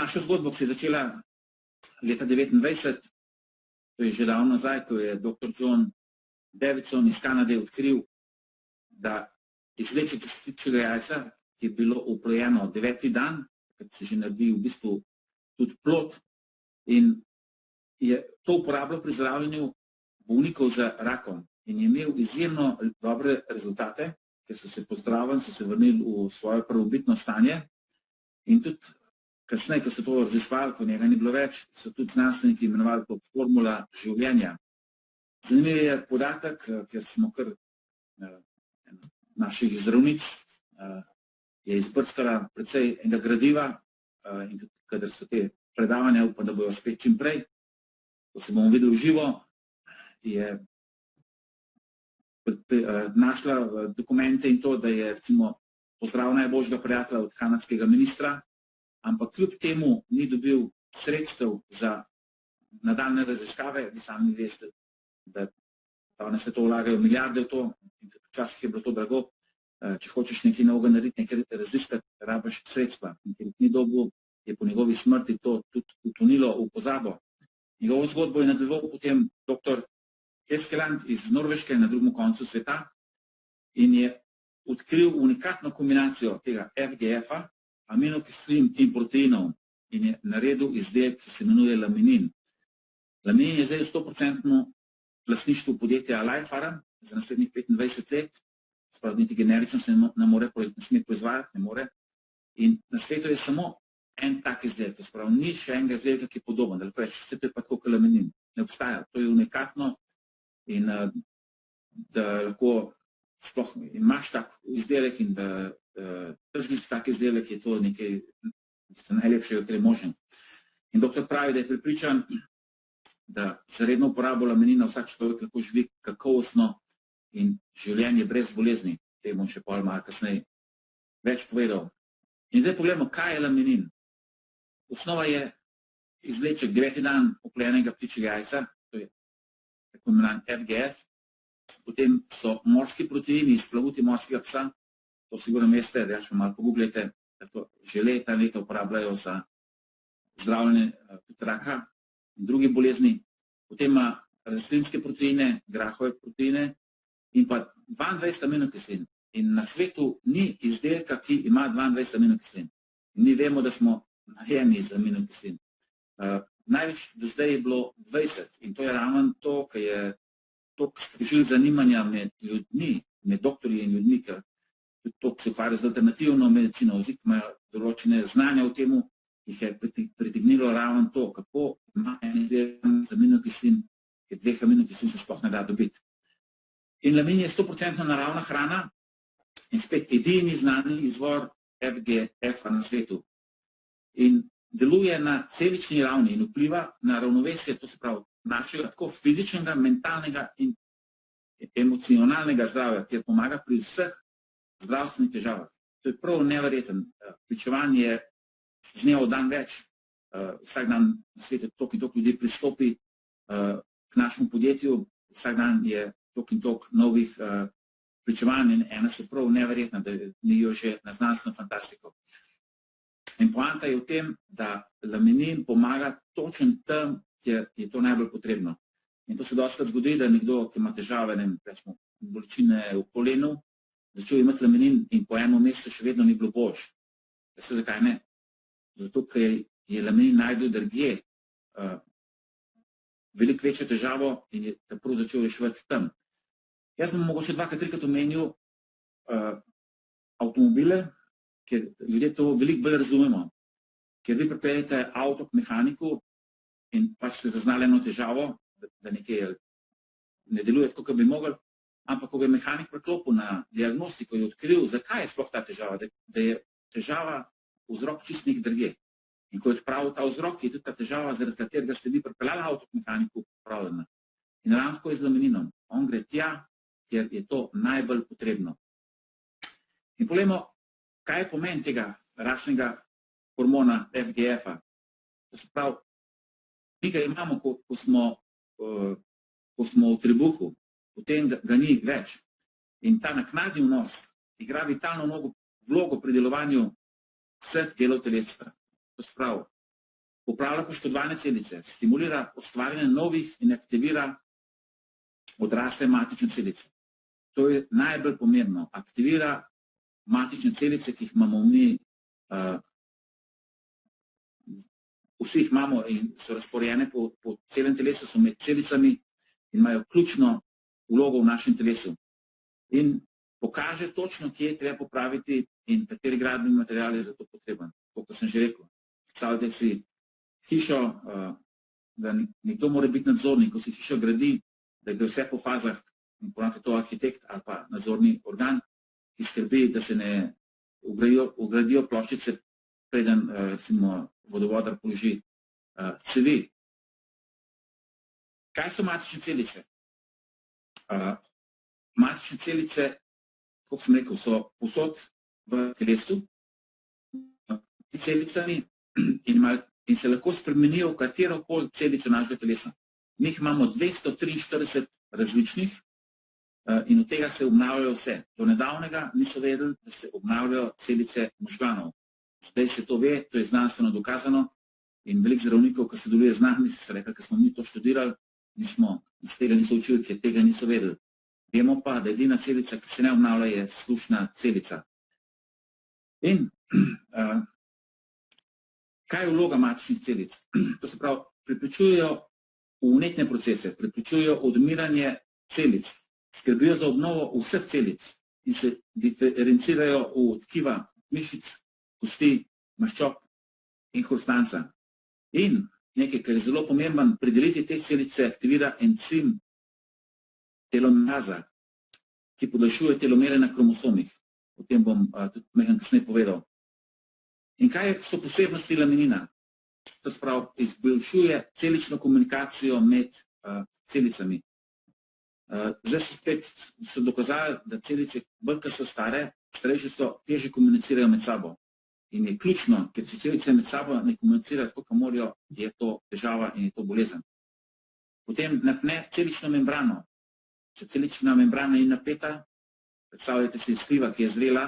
našo zgodbo, ki se je začela leta 1929, to je že davno nazaj, ko je dr. John Davidson iz Kanade odkril, da izvleček iz ptičjega jajca, ki je bilo oplojeno 9. dan, kad se že naredi v bistvu tudi plod, in je to uporabljal pri zdravljenju bolnikov z rakom in je imel izjemno dobre rezultate, ker so se pozdravili, so se vrnili v svoje prvobitno stanje in tudi kasneje, ko so to raziskovali, ko njega ni bilo več, so tudi znanstveniki imenovali to formula življenja. Zanimiv je podatek, ker smo kar naših zdravnic je izbrskala precej enega gradiva in tudi, kadar so te predavanja, upam, da bojo spet čim prej, ko se bomo videli v živo, je našla dokumente in to, da je recimo pozdravil najboljšega prijatelja od kanadskega ministra, ampak kljub temu ni dobil sredstev za nadaljne raziskave. Vi sami veste, da danes se to vlagajo milijarde v to in včasih je bilo to drago. Če hočeš nekaj novega narediti, nekaj raziskati, rabiš sredstva. In ker ni dobil, je po njegovi smrti to tudi utonilo v pozabo. Njegovo zgodbo je nadaljeval potem dr. Eskeland iz Norveške na drugem koncu sveta in je odkril unikatno kombinacijo tega FGF-a, aminokislin in proteinov in je naredil izdelek, ki se imenuje laminin. Laminin je zdaj 100% lastništvo podjetja Life za naslednjih 25 let, sprav niti generično se ne sme proizvajati, ne more. In na svetu je samo en tak izdelek, sprav ni še enega izdelka, ki je podoben, da lahko reči, vse to je pa tako kot laminin. Ne obstaja, to je unikatno in da lahko sploh imaš tak izdelek in da tržiš tak izdelek, je to nekaj najlepšega, kar je možno. In doktor pravi, da je prepričan, da za redno uporabo laminina vsak človek lahko živi kakovostno in življenje brez bolezni. Te bom še pol malo kasneje več povedal. In zdaj pogledamo, kaj je laminin. Osnova je izvleček 9. dan oplojenega ptičjega jajca, to je tako imenovan FGF, potem so morski proteini iz plavuti morskega psa, to sigurno veste, da še malo pogooglejte, da to že leta uporabljajo za zdravljenje raka in drugih bolezni. Potem ima rastlinske proteine, grahove proteine in pa 22 aminokislin. In na svetu ni izdelka, ki ima 22 aminokislin. Mi vemo, da smo narejeni iz aminokislin. Največ do zdaj je bilo 20 in to je ravno to, kar je toliko sprožil zanimanja med ljudmi, med doktorji in ljudmi, ker to, ki se ukvarjajo z alternativno medicino, imajo določene znanja o tem, jih je pritegnilo ravno to, kako ima en izdelek z aminokislin, ker 2 aminokislin se sploh ne da dobiti. In lamin je 100% naravna hrana in spet edini znani izvor FGF-a na svetu. In deluje na celični ravni in vpliva na ravnovesje, to se pravi našega tako fizičnega, mentalnega in emocionalnega zdravja, kjer pomaga pri vseh zdravstvenih težavah. To je prav neverjeten. Pričevanj je z dneva v dan več. Vsak dan na svetu toliko in toliko ljudi pristopi k našemu podjetju, vsak dan je toliko in toliko novih pričevanj in ena so prav neverjetna, da nijo že na znanstveno fantastiko. In poanta je v tem, da laminin pomaga točno tam, kjer je to najbolj potrebno. In to se dostakrat zgodi, da nekdo, ki ima težave, recimo bolečine v kolenu, začel imati laminin in po enem mesecu še vedno ni bilo boljše. Veste, zakaj ne? Zato, ker je laminin najdel drugje veliko večjo težavo in je prav začel reševati tam. Jaz bom mogoče 2-3 omenil avtomobile, ker ljudje to veliko bolj razumemo. Ker vi pripeljete avto k mehaniku in pač ste zaznali eno težavo, da nekaj ne deluje tako, kot bi mogli, ampak ko je mehanik priklopil na diagnostiko in odkril, zakaj je sploh ta težava, da je težava vzrok čist nek drugje. In ko je odpravil ta vzrok, je tudi ta težava, zaradi katerega ste vi pripeljali avto k mehaniku, odpravljena. In ravno tako je z lamininom. On gre tja, kjer je to najbolj potrebno. In poglejmo, kaj je pomen tega rastnega hormona FGF-a. To se pravi, mi ga imamo, ko smo v trebuhu, potem ga ni več. In ta naknadni vnos igra vitalno vlogo pri delovanju vseh delov telesa. To se pravi, popravlja poškodovane celice, stimulira ustvarjanje novih in aktivira odrasle matične celice. To je najbolj pomembno. Aktivira matične celice, ki jih imamo mi, vsi jih imamo in so razporejene po celem telesu, so med celicami in imajo ključno vlogo v našem telesu. In pokaže točno, kje je treba popraviti in kateri gradbeni material je za to potreben. Kot sem že rekel, predstavljajte si hišo, da nekdo mora biti nadzornik, ko si hišo gradi, da gre vse po fazah, in ponavadi to arhitekt ali pa nadzorni organ, ki skrbi, da se ne ugradijo ploščice, preden vodovodar položi cevi. Kaj so matične celice? Matične celice, kot sem rekel, so povsod v telesu, celicami in se lahko spremenijo v katerokoli celico našega telesa. Mi jih imamo 243 različnih in od tega se obnavljajo vse. Do nedavnega niso vedeli, da se obnavljajo celice možganov. Zdaj se to ve, to je znanstveno dokazano in veliko zdravnikov, ki sodeluje z nami, se rekli, ker smo mi to študirali, iz tega niso učili, ker tega niso vedeli. Vemo pa, da edina celica, ki se ne obnavlja, je slušna celica. In kaj je vloga matičnih celic? To se pravi, preprečujejo vnetne procese, preprečujejo odmiranje celic, skrbijo za obnovo vseh celic in se diferencirajo v tkiva mišic, kosti, maščob in hrustanca. In nekaj, kar je zelo pomemben, pri delitvi teh celic se aktivira encim telomeraza, ki podaljšuje telomere na kromosomih. O tem bom tudi nekaj kasneje povedal. In kaj so posebnosti laminina? To se pravi, izboljšuje celično komunikacijo med celicami. Zdaj so dokazali, da celice, bolj ko so starejše so, težje komunicirajo med sabo. In je ključno, ker če celice med sabo ne komunicirajo tako, kot morajo, je to težava in je to bolezen. Potem napne celično membrano. Če celična membrana ni napeta, predstavljajte si sliva, ki je zrela,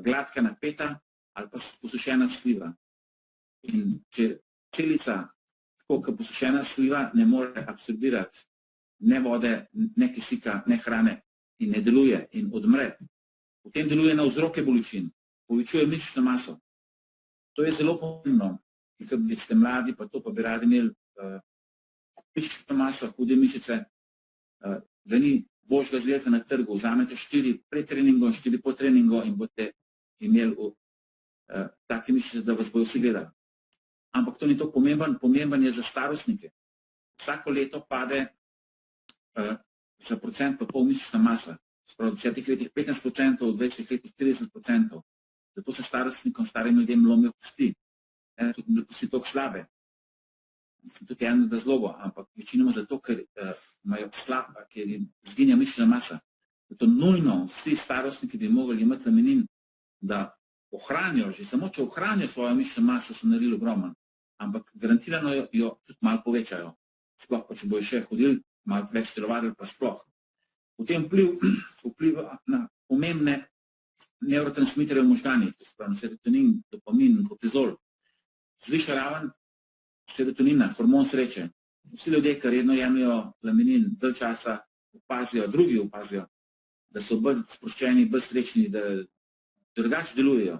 gladka, napeta ali pa posušena sliva. In če celica, tako kot posušena sliva, ne more absorbirati ne vode, ne kisika, ne hrane in ne deluje in odmre, potem deluje na vzroke bolečin, povečuje mišično maso. To je zelo pomembno, ker ste mladi, pa to pa bi radi imeli mišično maso, hude mišice, da ni božjega izdelka na trgu, vzamete 4 pred treningom, 4 po treningu in boste imeli take mišice, da vas bojo vsi gledali. Ampak to ni to pomemben je za starostnike. Vsako leto pade za procent pa pol mišična masa. V 10 letih 15%, v 20 letih 30%. Zato se starostnikom, starim ljudem lomijo kosti. Tudi kosti toliko slabe. Tudi eno od razlogov, ampak večinoma zato, ker imajo slaba, ker jim zginja mišična masa. Zato nujno vsi starostniki bi mogli imeti laminin, da ohranijo, že samo če ohranijo svojo mišično maso, so naredili ogromno. Ampak garantirano jo tudi malo povečajo. Sploh pa, če bojo še hodili, malo več telovadili, pa sploh. Potem vpliva na pomembne nevrotransmiterje v možganih, to se pravi serotonin, dopamin, kortizol. Zviša raven serotonina, hormon sreče. Vsi ljudje, ki redno jemljajo laminin, dalj časa drugi opazijo, da so bolj sproščeni, bolj srečni, da drugače delujejo.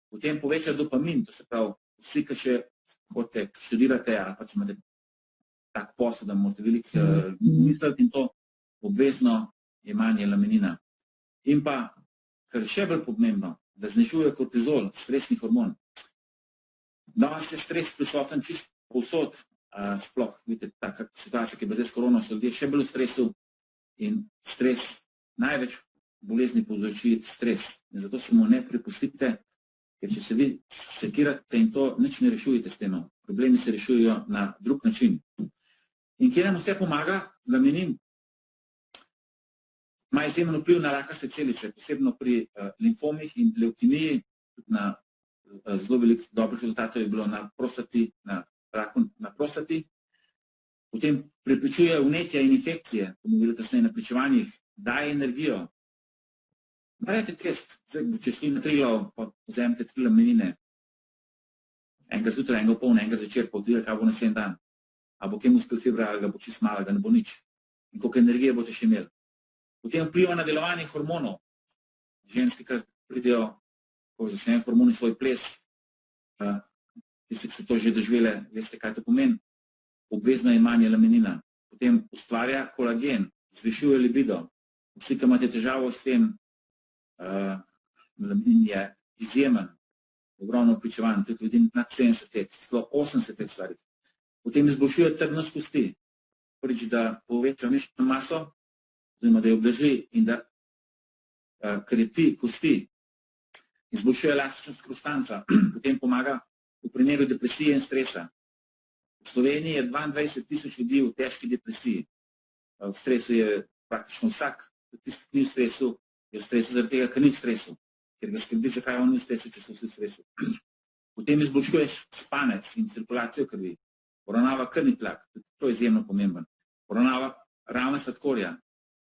Potem poveča dopamin, to se pravi, vsi, ki še hodite, študirate, ali pa če imate tak posel, da morate veliko misliti in to obvezno jemanje laminina. In pa, kar je še bolj pomembno, da znižuje kortizol, stresni hormon. Danes je stres prisoten čisto povsod, sploh, vidite, taka situacija, ki je zdaj s korono, so ljudje še bolj v stresu in stres, največ bolezni povzroči stres. In zato se mu ne prepustite, ker če se vi sekirate in to nič ne rešujete s tem. Problemi se rešujejo na drug način. In kje nam vse pomaga laminin? Ima izjemen vpliv na rakaste celice, posebno pri limfomih in levkemiji, na zelo veliko dobrih rezultatov je bilo na prostati, na raku na prostati. Potem preprečuje vnetja in infekcije, bomo videli kasneje na pričevanjih, daje energijo. Naredite test, če šli na Triglav, pa vzemite 3 laminine. enega zjutraj, enega polno, enega zvečer, pa odvija, kaj bo naslednji dan. A bo kaj muskel fibra, ali ga bo čist malo, da ne bo nič. In koliko energije boste še imeli. Potem vpliva na delovanje hormonov. Ženski, ki pridejo, ko začnejo hormoni svoj ples, tisti, ki so to že doživele, veste, kaj to pomeni. Obvezno imanje laminina. Potem ustvarja kolagen, zvišuje libido. Vsi, ki imate težavo s tem, laminin je izjemen, ogromno vpličevan, tudi ljudi nad 70 let, 180 let starih. Potem izboljšuje trdnost kosti. Prvič, da poveča mišično maso, oziroma da jo obdrži in da krepi kosti. Izboljšuje elastičnost hrustanca. Potem pomaga v primeru depresije in stresa. V Sloveniji je 22.000 ljudi v težki depresiji. V stresu je praktično vsak, tisti, ki ni v stresu, je v stresu zaradi tega, ker ni v stresu. Ker ga skrbi, zakaj on ni v stresu, če so vsi v stresu. Potem izboljšuje spanec in cirkulacijo krvi. Poravnava krvni tlak, to je izjemno pomemben. Poravnava ravno sladkorja.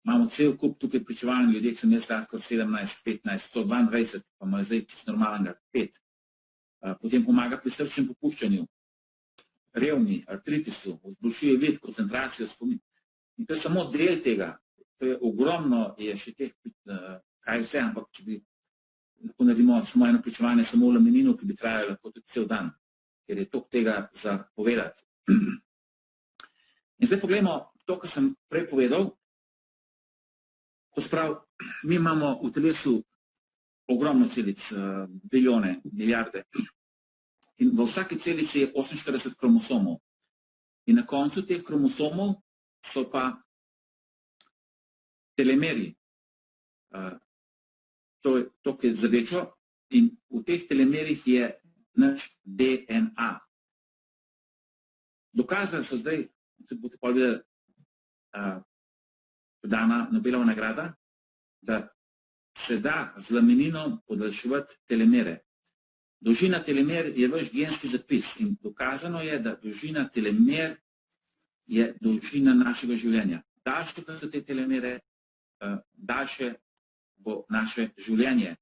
Imamo cel kup tukaj pričevalnih ljudje, ki so imeli sladkor 17, 15, 122, pa imajo zdaj čisto normalnega 5. Potem pomaga pri srčnem popuščanju, revmi, artritisu, izboljšuje vid, koncentracijo, spomin. In to je samo del tega. To je ogromno, je še teh, kaj vse, ampak če bi lahko naredimo samo eno pričevanje, samo v lamininu, ki bi trajalo lahko tudi cel dan, ker je toliko tega za povedati. In zdaj pogledamo to, kar sem prej povedal. To sprav, mi imamo v telesu ogromno celic, bilijone, milijarde. In v vsaki celici je 48 kromosomov. In na koncu teh kromosomov so pa telemeri. To, ki je zdravečo, in v teh telemerih je naš DNA. Dokazali so zdaj, tudi boste pa videli, dana Nobelova nagrada, da se da z lamininom podaljševati telemere. Dolžina telemer je vaš genski zapis in dokazano je, da dolžina telemer je dolžina našega življenja. Daljše, kot so te telemere, daljše bo naše življenje.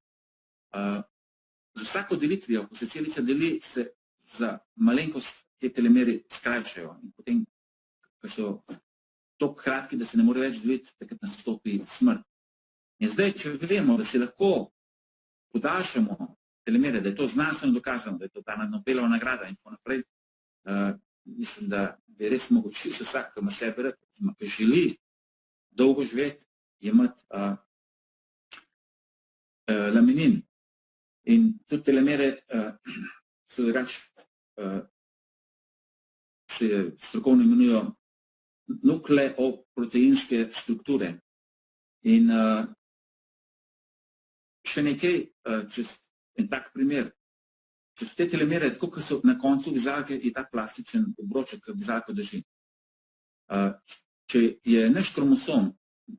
Z vsako delitvijo, ko se celica deli, se za malenkost te telemeri skrajšajo. In potem, ko so toliko kratki, da se ne more več deliti, takrat nastopi smrt. In zdaj, če vemo, da se lahko podaljšamo telemere, da je to znanstveno dokazano, da je to dana Nobelova nagrada in tako naprej, mislim, da bi res mogoče vsak, ki ima sebe rad, ki želi dolgo živeti, imati laminin. In tudi telemere so drugače, se strokovno imenujo nukleoproteinske strukture. In še nekaj, čez en tak primer, če so te telemere, tako kot so na koncu vizalke, je tak plastičen obroček, ki vizalko drži. Če je naš kromosom,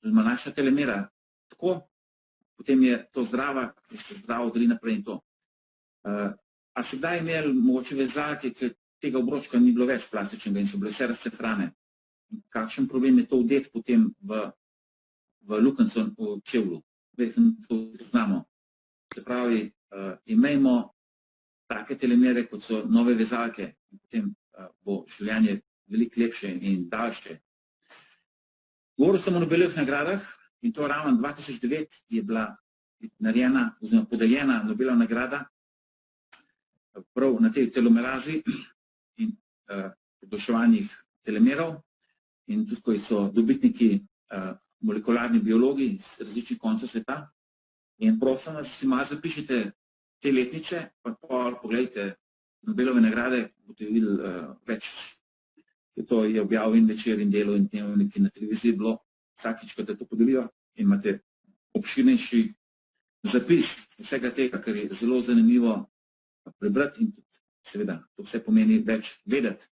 naša telemera, tako, potem je to zdrava, ki se zdravo deli naprej in to. A se kdaj imeli mogoče vezalke, ki tega obročka ni bilo več plastičnega in so bile vse razcefrane? Kakšen problem je to vdeti potem v lukenco v čevlju? To znamo. Se pravi, imejmo take telemere, kot so nove vezalke, in potem bo življenje veliko lepše in daljše. Govoril sem o Nobelovih nagradah in to ravno 2009 je bila narejena oziroma podeljena Nobelova nagrada prav na tej telomerazi in podaljševanjih telemerov. In tukaj so dobitniki molekularni biologi iz različnih koncev sveta. In prosim vas, si malo zapišite te letnice, pa pogledajte Nobelove nagrade, boste videli več. To je objavil in Večer in Delo in Dnevnik in na televiziji bilo vsakič, ko te to podelijo, imate obširnejši zapis vsega tega, kar je zelo zanimivo prebrati in tudi seveda to vse pomeni več vedeti.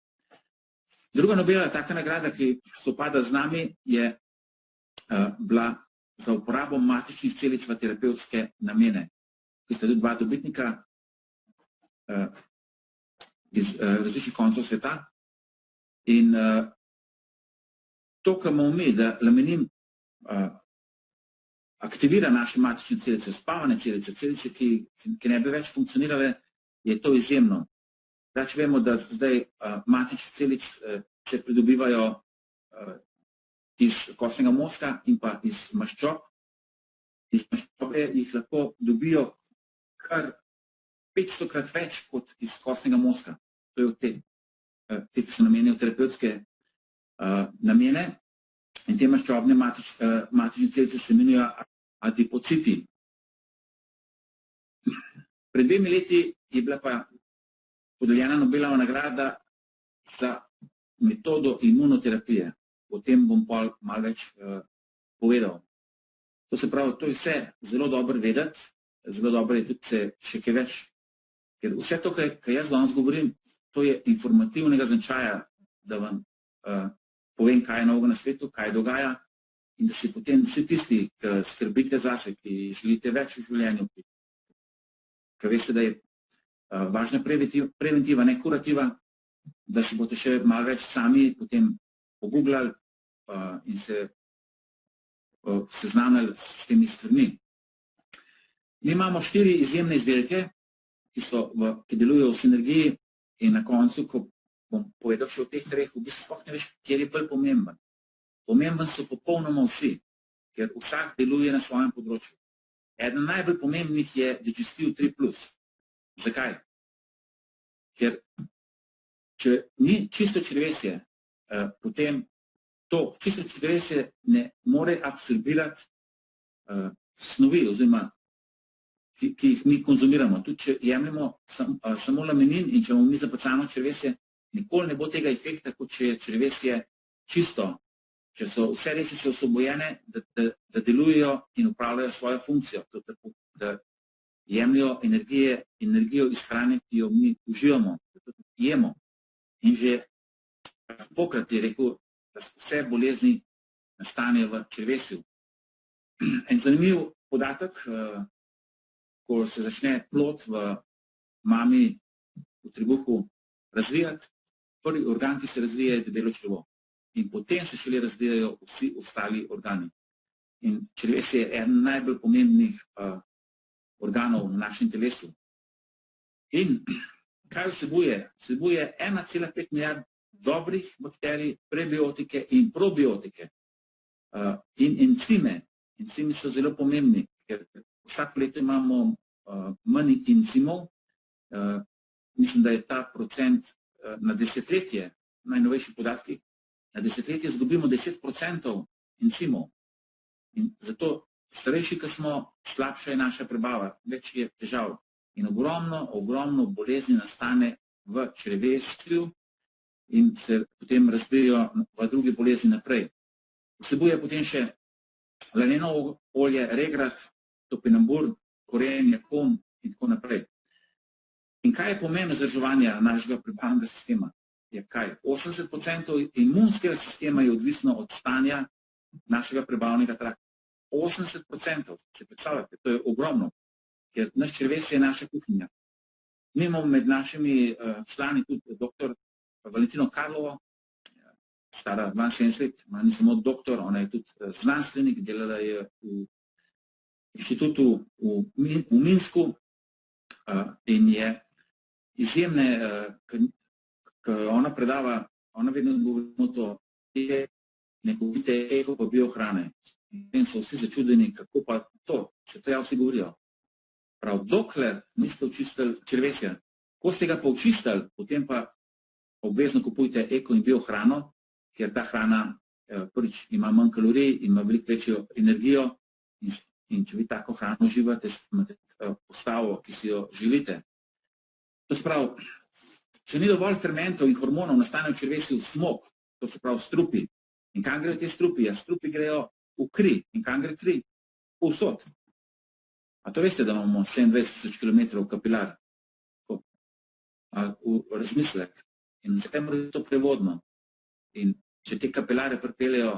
Druga Nobelova taka nagrada, ki sopada z nami, je bila za uporabo matičnih celic v terapevtske namene. Ki sta tudi dva dobitnika iz različnih koncev sveta. In to, kar imamo mi, da laminin aktivira naše matične celice, spavane celice, celice, ki ne bi več funkcionirale, je to izjemno. Drugače vemo, da zdaj matične celice se pridobivajo iz kostnega mozga in pa iz maščob. Iz maščobe jih lahko dobijo kar 500-krat več kot iz kostnega mozga. To je od te, ki se namenijo terapevtske namene. In te maščobne matične celice se imenijo adipociti. Pred 2 leti je bila pa podeljena Nobelova nagrada za metodo imunoterapije. O tem bom malo več povedal. To se pravi, to je vse zelo dobro vedeti, zelo dobro je tudi se še kaj več, ker vse to, kar jaz danes govorim, to je informativnega značaja, da vam povem, kaj je novega na svetu, kaj dogaja in da si potem vsi tisti, ki skrbite zase, ki želite več v življenju, ki veste, da je važna preventiva, ne kurativa, da si boste še malo več sami potem pogooglali in se seznanili s temi stvarmi. Mi imamo 4 izjemne izdelke, ki delujejo v sinergiji in na koncu, ko bom povedal še o teh 3, v bistvu sploh ne veš, kjer je bolj pomemben. Pomemben so popolnoma vsi, ker vsak deluje na svojem področju. Eden najbolj pomembnih je Digestive 3+. Zakaj? Ker če ni čisto črevesje, potem to čisto črevesje ne more absorbirati snovi, oziroma ki jih mi konzumiramo. Tudi če jemljemo samo lamenin in če bomo mi zapacano črevesje, nikoli ne bo tega efekta, kot če je črevesje čisto, če so vse resice osvobojene, da delujejo in upravljajo svojo funkcijo, da jemljajo energijo iz hrane, ki jo mi uživamo, da to jemo. In že pokrat je rekel, da vse bolezni nastanejo v črevesju. En zanimiv podatek, ko se začne plod v mami v trebuhu razvijati, prvi organ, ki se razvija, je debelo črevo. In potem se šele razvijajo vsi ostali organi. In črevesje je eden najbolj pomembnih organov v našem telesu. In kaj vsebuje? Vsebuje 1,5 milijard dobrih bakterij, prebiotike in probiotike. In encime. Encimi so zelo pomembni, ker vsako leto imamo manj encimov. Mislim, da je ta procent na desetletje, najnovejši podatki, na desetletje izgubimo 10% encimov. In zato starejši, ko smo, slabša je naša prebava, več je težav. In ogromno bolezni nastane v črevesju in se potem razvijajo v druge bolezni naprej. Vsebuje potem še lanenovo olje, regrat, topinambur, koren, jakon in tako naprej. In kaj je pomen vzdrževanja našega prebavnega sistema? Je kaj? 80% imunskega sistema je odvisno od stanja našega prebavnega trakta. 80%, se predstavljate, to je ogromno, ker naš črevesje je naša kuhinja. Mi imamo med našimi člani tudi dr. Valentino Karlovo, stara 72 let, ni samo doktor, ona je tudi znanstvenik, delala je v inštitutu v Minsku in je izjemne, ko ona predava, ona vedno govorimo to, je nekovite eko pa biohrane. In so vsi začudeni, kako pa to, se to ja vsi govorijo. Prav, dokler niste očistili črevesja, ko ste ga pa očistili, potem pa obvezno kupujte eko in biohrano, ker ta hrana prvič ima manj kalorij, ima veliko večjo energijo in če vi tako hrano uživate, imate postavo, ki si jo želite. To se pravi, če ni dovolj fermentov in hormonov, nastane v črevesju smog, to se pravi strupi. In kam grejo te strupi? Ja, strupi grejo v kri. In kam gre kri? Povsod. A to veste, da imamo 27 000 km kapilar? V razmislek. In vse mora to prevodno. In če te kapilare pripeljejo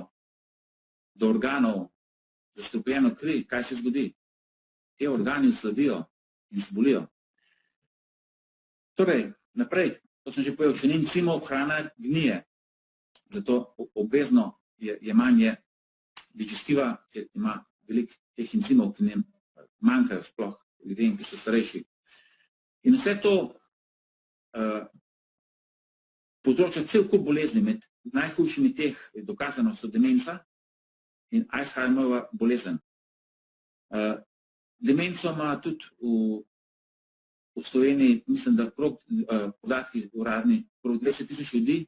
do organov zastrupljeno kri, kaj se zgodi? Te organi oslabijo in zbolijo. Torej, naprej, to sem že povedal, če ni encimov, hrana gnije. Zato obvezno jemanje digestiva, ker ima veliko teh encimov, ki nam manjkajo sploh ljudem, ki so starejši. In vse to povzroča cel kup bolezni. Med najhujšimi teh je dokazano so demenca in Alzheimerova bolezen. Demenco ima tudi v Sloveniji, mislim, da podatki uradni, prav 20.000 ljudi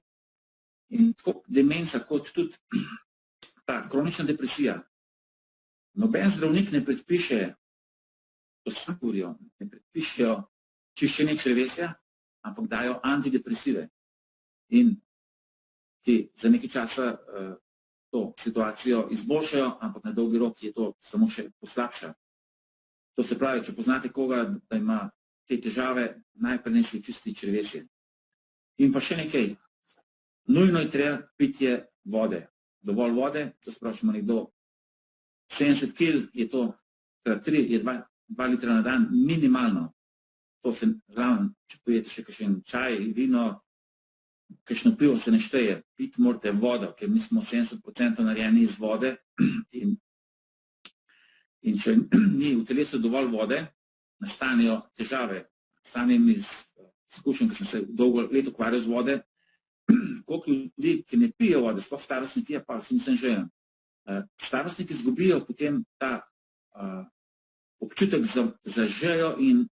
in tako demenca kot tudi ta kronična depresija. Noben zdravnik ne predpiše, to sam govorijo, ne predpišejo čiščenje črevesja, ampak dajo antidepresive. In ti za nekaj časa to situacijo izboljšajo, ampak na dolgi rok je to samo še poslabša. To se pravi, če poznate koga, da ima te težave, najprej naj si čisti črevesje. In pa še nekaj, nujno je treba pitje vode. Dovolj vode, to se pravi, če ima nekdo 70 kg, je to krat 3, je 2 litra na dan minimalno. To se zraven, če pojete še kakšen čaj, vino, kakšno pivo se ne šteje, piti morate vodo, ker mi smo 70% narejeni iz vode in če ni v telesu dovolj vode, nastanejo težave. Samim iz izkušenj, ker sem se dolgo let ukvarjal z vode, koliko ljudi, ki ne pijo vode, sploh starostniki, pa se nisem že. Starostniki izgubijo potem ta občutek za žejo in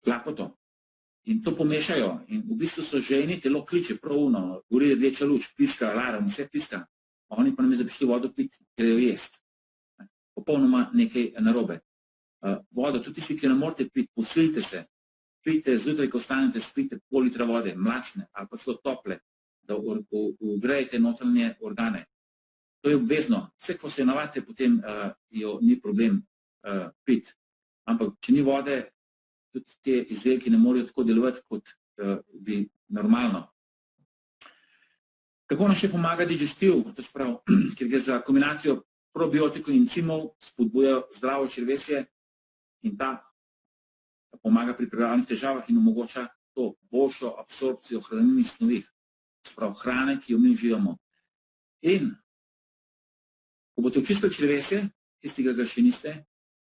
lakoto. In to pomešajo. In v bistvu so žejni, telo kliče pravuno, gori rdeča luč, piska, alarm, vse piska. Oni pa nam je zapišli vodo piti, ker jo jest. Popolnoma nekaj narobe. Vodo, tudi tisti, ki ne morete piti, posilite se. Pijte zjutraj, ko ostanete, spite pol litra vode, mlačne ali pa celo tople, da ugrejete notranje organe. To je obvezno. Vse, ko se navadite, potem jo ni problem piti. Ampak, če ni vode, tudi te izdelki ne morejo tako delovati, kot bi normalno. Kako nam še pomaga digestiv? To se pravi, ker gre za kombinacijo probiotikov in encimov, spodbujajo zdravo črevesje in ta pomaga pri prebavljanju težavah in omogoča to boljšo absorpcijo hranilnih snovi, to se pravi hrane, ki jo mi uživamo. In ko boste očistili črevesje, tistega ga še niste,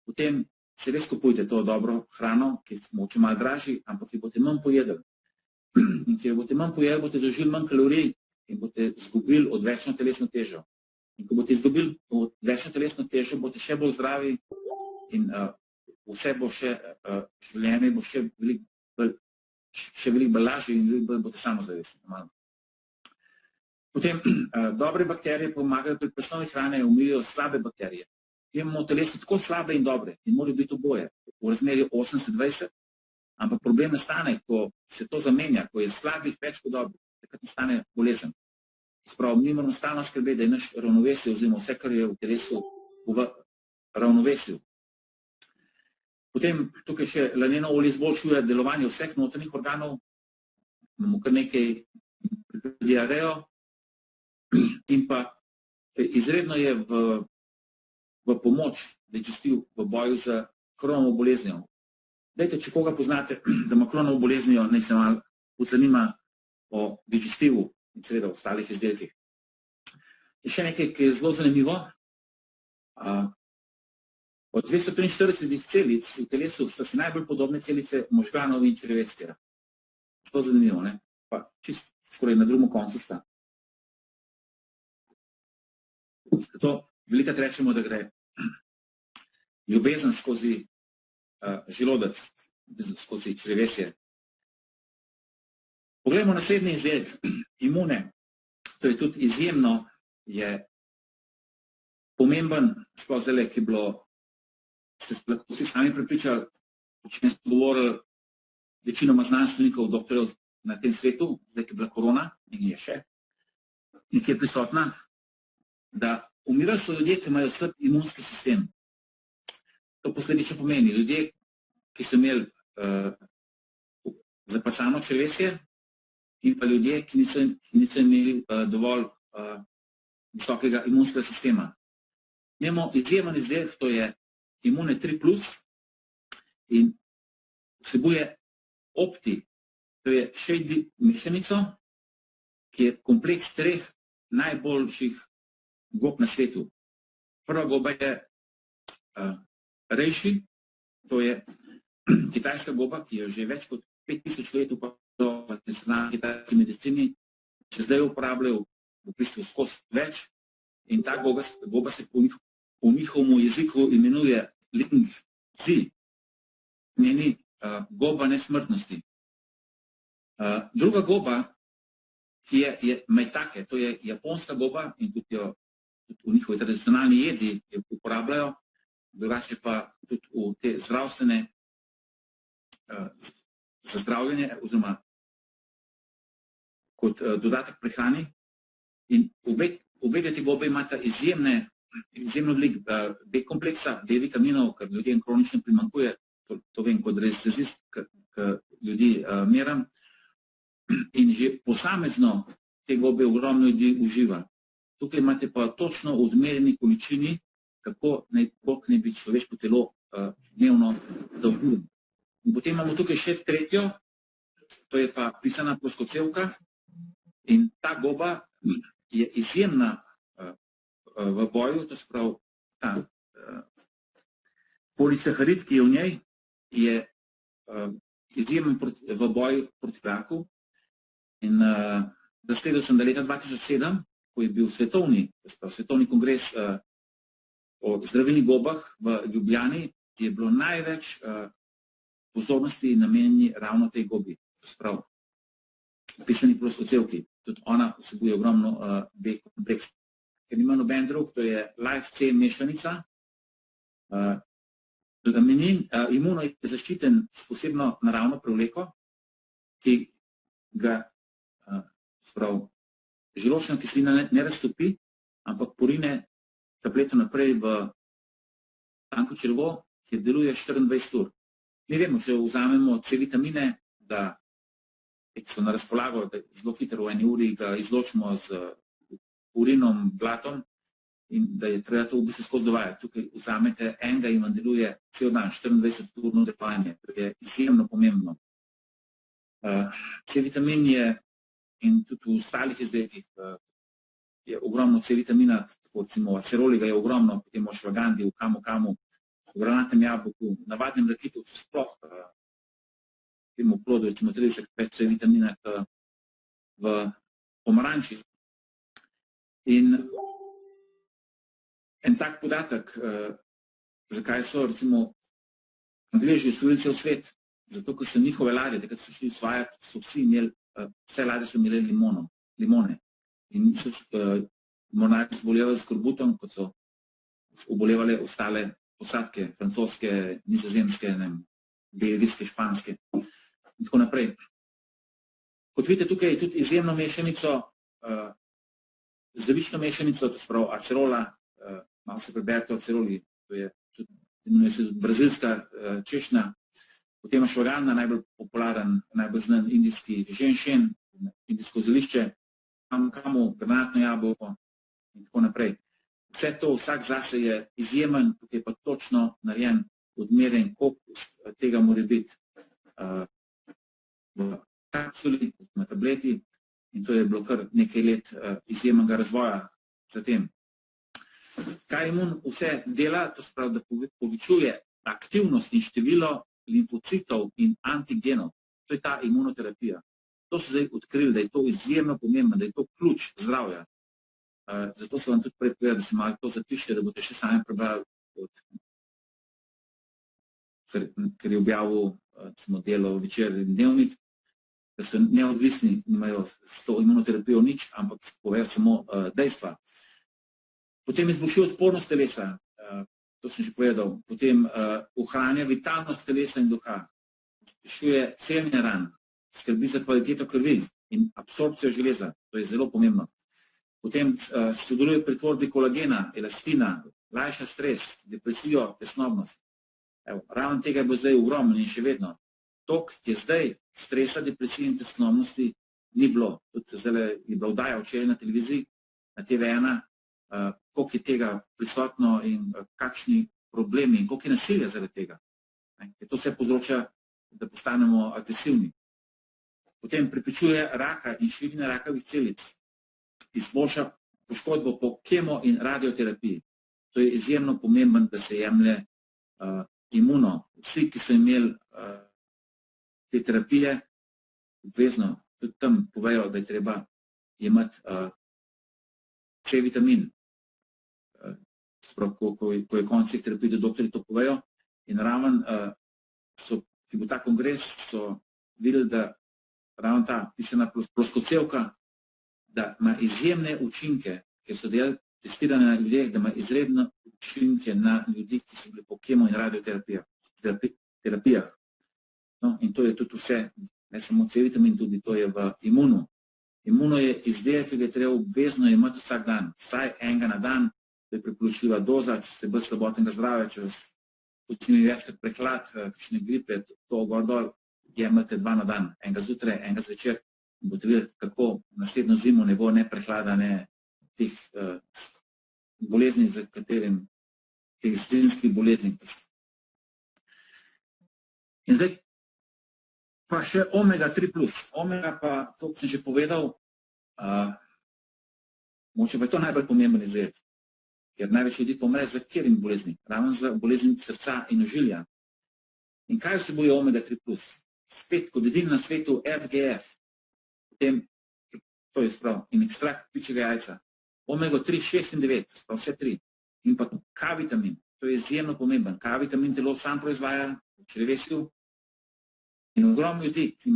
potem se res kupujte to dobro hrano, ki je mogoče malo dražji, ampak jo boste manj pojedli. In ker boste manj pojedli, boste zaužili manj kalorij in boste izgubili odvečno telesno težo. In ko boste izgubili odvečno telesno težo, boste še bolj zdravi in vse bo še, življenje bo še veliko bolj lažje in veliko bolj boste samozavestni. Potem dobre bakterije pomagajo pri presnovi hrane, umirijo slabe bakterije. Imamo v telesu tako slabe in dobre in morajo biti oboje v razmerju 80-20, ampak problem nastane, ko se to zamenja, ko je slabih več kot dobrih, takrat nastane bolezen. Sprav, mi moramo stalno skrbeti, da je naš ravnovesje oziroma vse, kar je v telesu v ravnovesju. Potem tukaj še laneno olje izboljšuje delovanje vseh notranjih organov, imamo kar nekaj diarejo in pa izredno je v pomoč digestiv v boju z Crohnovo boleznijo. Dajte, če koga poznate, da ima Crohnovo boleznijo, naj se malo pozanima o digestivu in seveda o ostalih izdelkih. Je še nekaj, ki je zelo zanimivo. Od 243 celic v telesu sta si najbolj podobne celice možganov in črevesja. To je zanimivo, ne? Pa čist skoraj na drugem koncu sta. Zato velikrat rečemo, da gre ljubezen skozi želodec, skozi črevesje. Poglejmo naslednji izdelek, imune. To je tudi izjemno, je pomemben, sploh zdaj, ki je bilo, ste lahko vsi sami prepričali, o čem ste govorili večinoma znanstvenikov, doktorjev na tem svetu, zdaj, ki je bila korona in je še nekje prisotna, da umirajo so ljudje, ki imajo slab imunski sistem. To posledično pomeni ljudje, ki so imeli zapacano črevesje in pa ljudje, ki niso imeli dovolj visokega imunskega sistema. Imamo izjemen izdelek, to je Imune 3+, in vsebuje Opti, to je Shade mešanico, ki je kompleks 3 najboljših gob na svetu. Prva goba je Reishi, to je kitajska goba, ki je že več kot 5000 let uporabljajo v tradicionalni kitajski medicini, če zdaj uporabljajo v bistvu skozi več in ta goba se po njihovem jeziku imenuje Ling Zi, meni goba nesmrtnosti. Druga goba, ki je maitake, to je japonska goba in tudi jo v njihovi tradicionalni jedi jo uporabljajo, drugače pa tudi v te zdravstvene za zdravljenje oziroma kot dodatek prehrani. In obe te gobe imata izjemno velik B kompleksa, B vitaminov, ker ljudem kronično primanjkuje, to vem kot anestezist, ker ljudi meram. In že posamezno te gobe ogromno ljudi uživa. Tukaj imate pa točno v odmerjeni količini, koliko naj bi človeško telo dnevno zaužilo. In potem imamo tukaj še tretjo, to je pa pisana ploskocevka in ta goba je izjemna v boju, to se pravi ta polisaharid, ki je v njej, je izjemen v boju proti raku. In zasledil sem, da leta 2007, ko je bil svetovni kongres o zdravilnih gobah v Ljubljani, je bilo največ pozornosti namenjeni ravno tej gobi, to se pravi pisani ploskocevki. Tudi ona vsebuje ogromno B kompleksa. Ker nima noben drug, to je Life C mešanica. Imuno je zaščiten s posebno naravno prevleko, ki ga želočna kislina ne raztopi, ampak porine tableto naprej v tanko črevo, ki deluje 24 ur. Mi vemo, če vzamemo C vitamine, da so na razpolago, da zelo hitro v eni uri ga izločimo z urinom, blatom in da je treba to v bistvu skozi dovajati. Tukaj vzamete enega in vam deluje cel dan, 24-urno delovanje. To je izjemno pomembno. C vitamin je in tudi v ostalih izdelkih je ogromno C vitamina, tako recimo aceroliga je ogromno, potem v švagandi, v kamu, v granatnem jabolku, navadnem rakitovcu sploh, temu plodu recimo 30 več C vitamina v pomaranči. In en tak podatek, zakaj so recimo Angleži osvojili cel svet, zato ker so njihove ladje, takrat so šli osvajati, so vsi imeli, vse ladje so imeli limone. In niso mornarji zbolevali s skorbutom, kot so obolevali ostale posadke, francoske, nizozemske, belgijske, španske in tako naprej. Kot vidite, tukaj je tudi izjemno mešanico, zelično mešanico, to se pravi acerola, malo se preberite o aceroli, to je tudi brazilska češnja, potem ašvaganda, najbolj popularen, najbolj znan indijski ženšen, indijsko zelišče, kamu, granatno jabolko in tako naprej. Vse to, vsak zase je izjemen, tukaj pa točno narejen, odmerjen, koliko tega mora biti v kapsuli, na tableti in to je bilo kar nekaj let izjemnega razvoja za tem. Kaj imun vse dela, to se pravi, da povečuje aktivnost in število limfocitov in antigenov. To je ta imunoterapija. To so zdaj odkrili, da je to izjemno pomembno, da je to ključ zdravja. Zato so vam tudi prej povedali, da se malo to zapišite, da boste še sami prebrali, ker je objavil delo Večer in Dnevnik, da so neodvisni, nimajo s to imunoterapijo nič, ampak povejo samo dejstva. Potem izboljšuje odpornost telesa, to sem že povedal. Potem ohranja vitalnost telesa in duha, izboljšuje celjenje ran, skrbi za kvaliteto krvi in absorpcijo železa, to je zelo pomembno. Potem sodeluje pri tvorbi kolagena, elastina, lajša stres, depresijo, tesnobnost. Ravno tega bo zdaj ogromno in še vedno. Tok je zdaj stresa, depresije in tesnobnosti ni bilo. Tudi zdaj je bila vdaja včeraj na televiziji, na TV1, koliko je tega prisotno in kakšni problemi in koliko je nasilja zaradi tega. To vse povzroča, da postanemo agresivni. Potem preprečuje raka in širjenje rakavih celic, izboljša poškodbo po kemo in radioterapiji. To je izjemno pomembno, da se jemlje imuno. Vsi, ki so imeli te terapije, obvezno tudi tam povejo, da je treba imeti C vitamin. Ko je konec teh terapij, da doktori to povejo. In raven, ki bo ta kongres, so videli, da ravno ta pisana ploskocevka, da ima izjemne učinke, ker so testirane na ljudeh, da ima izredne učinke na ljudi, ki so bili po kemo in radioterapijah. No, in to je tudi vse, ne samo C vitamin, tudi to je v imunu. Imuno je izdelek, ki ga je treba obvezno imeti vsak dan, vsaj enega na dan, da je priporočljiva doza, če ste bolj slabotnega zdravja, če vas počini več prehlad, kakšne gripe, to gor dol, jemljete 2 na dan, enega zjutraj, enega zvečer, in boste videli, kako naslednjo zimo ne bo ne prehlada, ne teh bolezni, za katerim, teh zimskih bolezni. In zdaj, pa še omega 3+. Omega pa, to sem že povedal, moče pa je to najbolj pomemben izdelek, ker največ ljudi pomre za katerim bolezni, ravno za bolezni srca in ožilja. In kaj vsebuje omega 3+? Spet, kot edini na svetu, FGF, potem, to je sprav, in ekstrakt ptičjega jajca, omega 3, 6 in 9, sprav vse 3, in pa K-vitamin, to je izjemno pomemben. K-vitamin telo sam proizvaja v črevesju in ogromno ljudi, ki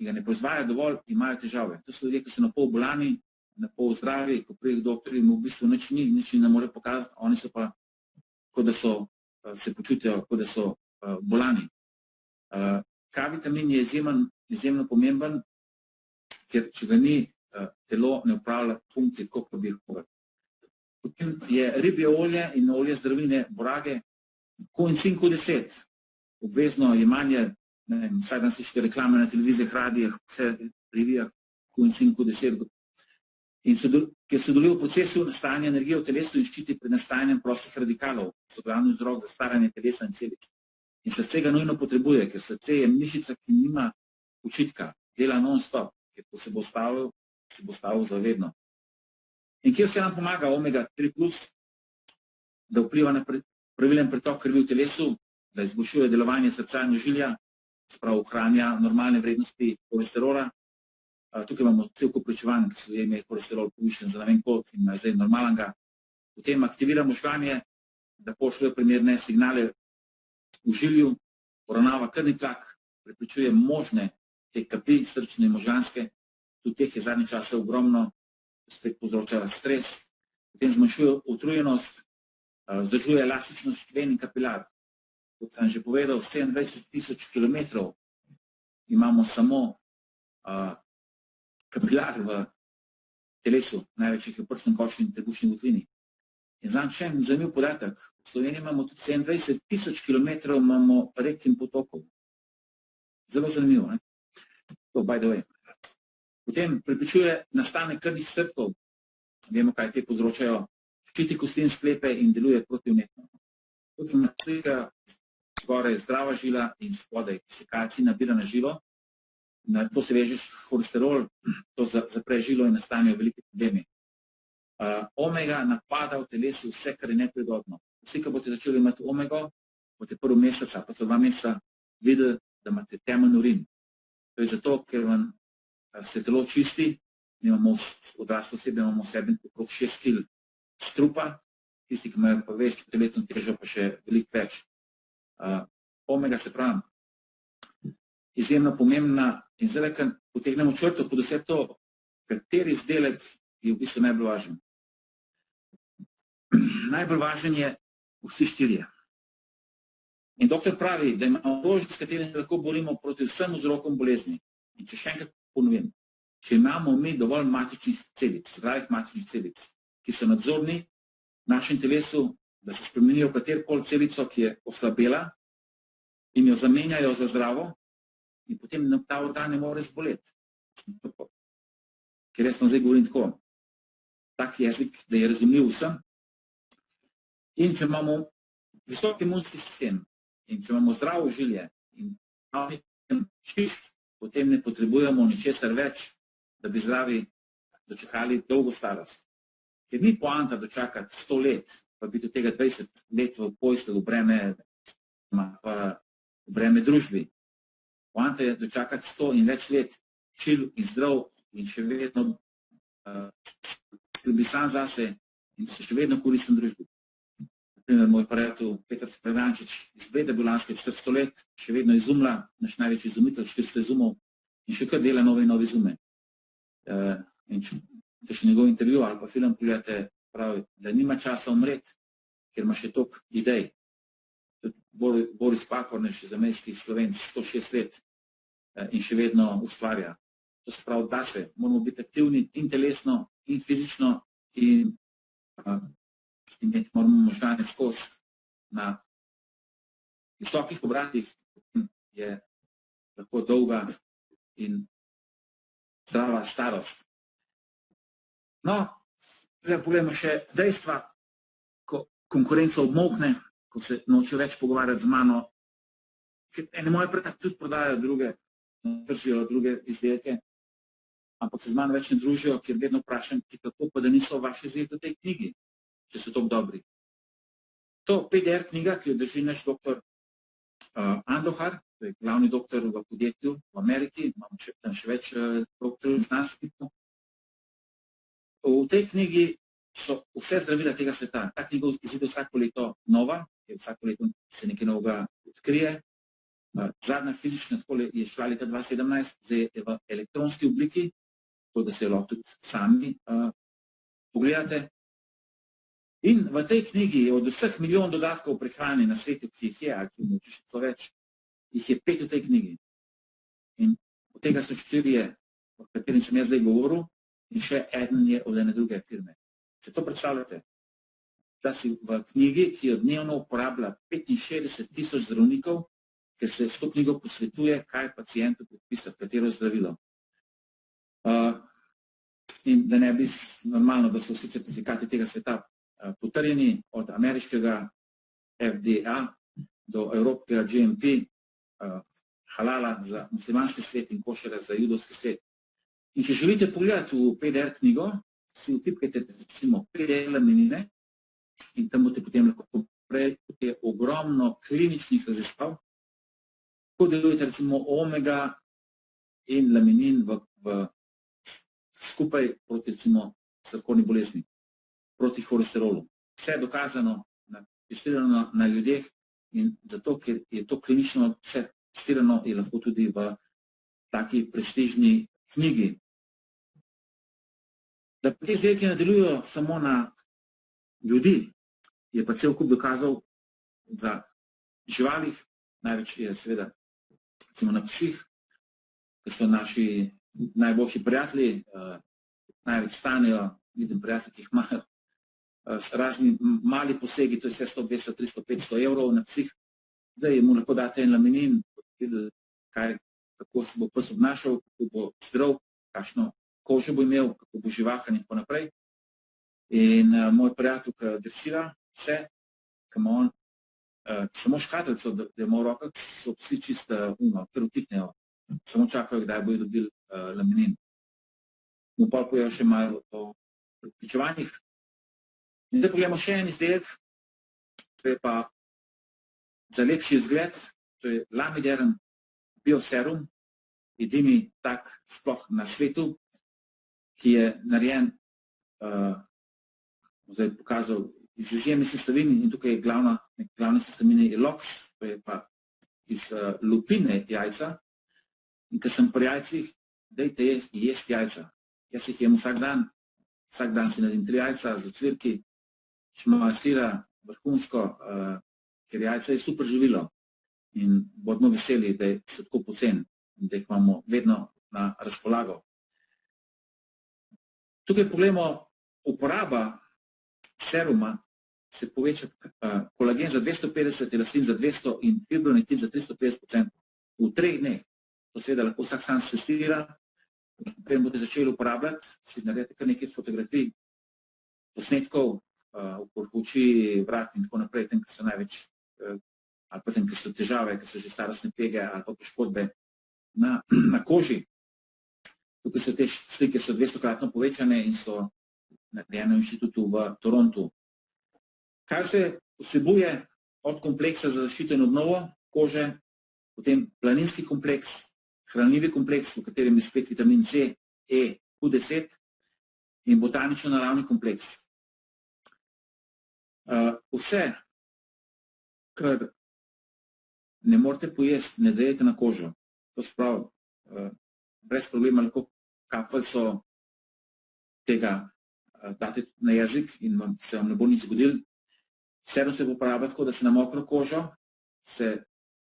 ga ne proizvaja dovolj, imajo težave. To so ljudje, ki so na pol bolani, na pol zdravi, ko prije k doktorju, v bistvu nič ne more pokazati, oni so pa, kot da so, se počutijo, kot da so bolani. K-vitamin je izjemno pomemben, ker če ga ni, telo ne upravlja funkcije, kot bi jih povedal. Potem je ribje olje in olje zdravine borage, koencim Q10, obvezno jemanje, vsaj dan slišite reklame na televizijah, radijah, vse revijah, koencim Q10, in ker sodeluje v procesu nastajanja energije v telesu in ščiti pred nastajanjem prostih radikalov, so glavni vzrok za staranje telesa in celic. In srce ga nujno potrebuje, ker srce je mišica, ki nima počitka, dela non-stop, ker ko se bo stavil zavedno. In kje vse nam pomaga omega 3+, da vpliva na pravilen pretok krvi v telesu, da izboljšuje delovanje srca in ožilja, sprav ohranja normalne vrednosti kolesterola. Tukaj imamo cel kup pričevanj, ki so imeli kolesterol povišen za ne vem koliko in zdaj normalnega. Potem aktivira možganje, da pošljajo primerne signale v ožilju, poravnava krvni tlak, preprečuje možne te kapi, srčne in možganske, tudi teh je zadnje čase ogromno, spet povzroča stres, potem zmanjšuje utrujenost, vzdržuje elastičnost ven in kapilar. Kot sem že povedal, 27.000 kilometrov imamo samo kapilar v telesu, največ jih je v prsnem košu in trebušni votlini. In znam še en zanimiv podatek, v Sloveniji imamo tudi 27.000 kilometrov imamo rek in potokov. Zelo zanimivo, ne? To, by the way. Potem preprečuje nastanek krvnih strdkov, vemo, kaj te povzročajo, ščiti kosti in sklepe in deluje protivnetno. Tukaj ima slika, zgoraj zdrava žila in spodaj, ki se kalcij nabira na žilo, na to se veže holesterol, to zapre žilo in nastanejo velike problemi. Omega napada v telesu vse, kar je nepridobno. Vsi, ko boste začeli imeti omego, boste prvi mesec, pa so 2 meseca videli, da imate temen urin. To je zato, ker vam se telo čisti, mi imamo odrasle osebe, imamo v sebi okrog 6 kg strupa, tisti, ki imajo pa večjo telesno težo, pa še veliko več. Omega se pravi, izjemno pomembna in zdaj, ko potegnemo črto pod vse to, kateri izdelek je v bistvu najbolj važen. Najbolj važen je vsi 4. In doktor pravi, da imamo orožje, s katerim se lahko borimo proti vsem vzrokom bolezni. In če še enkrat ponovim, če imamo mi dovolj matičnih celic, zdravih matičnih celic, ki so nadzorni v našem telesu, da se spremenijo v katerokoli celico, ki je oslabela in jo zamenjajo za zdravo, in potem nam ta organ ne more zboleti. Ker jaz vam zdaj govorim tako, tak jezik, da je razumljiv vsem. In če imamo visok imunski sistem in če imamo zdravo ožilje in čist, potem ne potrebujemo ničesar več, da bi zdravi dočakali dolgo starost. Ker ni poanta dočakati 100 let, pa biti od tega 20 let v postelji, v breme družbi. Poanta je dočakati 100 in več let čil in zdrav in še vedno skrbi sam zase in se še vedno koristen družbi. Naprimer, moj prijatelj Petar Predančič iz Bleda bil lanske 400 let, še vedno izumlja, naš največji izumitelj, 400 izumov in še kar dela nove izume. In če še njegov intervju ali pa film pogledate, pravi, da nima časa umreti, ker ima še toliko idej. Boris Pahor, še zamejski Slovenc, 106 let in še vedno ustvarja. To se pravi, da se moramo biti aktivni in telesno, in fizično in imeti moramo možgane skozi na visokih obratih, je lahko dolga in zdrava starost. No, zdaj pogledamo še dejstva, ko konkurenca obmokne, ko se noče več pogovarjati z mano, ker ene moje prijatelje tudi prodajajo druge, držijo druge izdelke, ampak se z mano več ne družijo, ker vedno vprašam, kako pa da niso vaše izdelke v tej knjigi, če so tako dobri. To PDR knjiga, ki jo drži naš doktor Andohar, to je glavni doktor v podjetju v Ameriki, imamo še več doktorjev znanstvenikov. V tej knjigi so vse zdravila tega sveta. Ta knjiga izide vsako leto nova, vsako leto se nekaj novega odkrije. Zadnja fizična takole je šla leta 2017, zdaj je v elektronski obliki, to da se jo lahko tudi sami pogledate. In v tej knjigi od vseh milijon dodatkov prehrane na svetu, ki jih je, ali ki moče še to več, jih je 5 v tej knjigi. In od tega so 4, o katerim sem jaz zdaj govoril, in še eden je od ene druge firme. Se to predstavljate? Da si v knjigi, ki jo dnevno uporablja 65.000 zdravnikov, ker se s to knjigo posvetuje, kaj pacientu predpisati, katero zdravilo. In da ne bi normalno, da so vsi certifikati tega sveta potrjeni, od ameriškega FDA do evropskega GMP, halala za muslimanski svet in košera za judovski svet. In če želite pogledati v PDR knjigo, si vtipkajte recimo PDR laminine in tam boste potem lahko prej ogromno kliničnih raziskav, ko delujete recimo omega in laminin skupaj proti recimo sladkorni bolezni, proti holesterolu. Vse je dokazano, testirano na ljudeh in zato, ker je to klinično vse testirano, je lahko tudi v taki prestižni knjigi. Da te izdelki ne delujejo samo na ljudi, je pa cel kup dokazov za živalih, največ je seveda recimo na psih, ki so naši najboljši prijatelji, največ stanejo, vidim prijatelji, ki jih imajo razni mali posegi, to je vse 100, 200, 300, 500 evrov na psih. Zdaj mu lahko date en laminin, kako se bo pes obnašal, kako bo zdrav, kakšno kožo bo imel, kako bo živahen in tako naprej. In moj prijatelj, ki dresira vse, samo škatlico, da je v rokah, so psi čisto ker vtihnejo, samo čakajo, kdaj bojo dobili laminin. Mu pa pojejo še malo o prepričevanjih. In zdaj pogledamo še en izdelek, to je pa za lepši izgled, to je Lamideren bioserum, edini tak sploh na svetu, ki je narejen, zdaj pokazal, iz izjemnih sestavin in tukaj je glavne sestavine je loks, to je pa iz lupine jajca. In ker sem pri jajcih, dajte jesti jajca. Jaz jih jem vsak dan si naredim 3 jajca z ocvirki, še malo sira, vrhunsko, ker jajca je super živilo in bodimo veseli, da so tako poceni in da jih imamo vedno na razpolago. Tukaj pogledamo uporaba seruma, se poveča kolagen za 250, elastin za 200 in fibronitin za 350% v 3 dneh. To seveda lahko vsak sam testira, potem boste začeli uporabljati, si naredite kar nekaj fotografij, posnetkov, okrog oči, vrat in tako naprej, tem, ki so največ, ali pa tem, ki so težave, ki so že starostne pege ali pa poškodbe na koži. Tukaj so te slike 200-kratno povečane in so narejene v inštitutu v Torontu. Kar se vsebuje od kompleksa za zaščito in obnovo kože, potem planinski kompleks, hranljivi kompleks, v katerem je spet vitamin C, E, Q10 in botanično naravni kompleks. Vse, kar ne morete pojesti, ne dajete na kožo. To sprav, brez problema lahko kapljico tega date na jezik in se vam ne bo nič zgodil. Vseeno se uporablja tako, da se na mokro kožo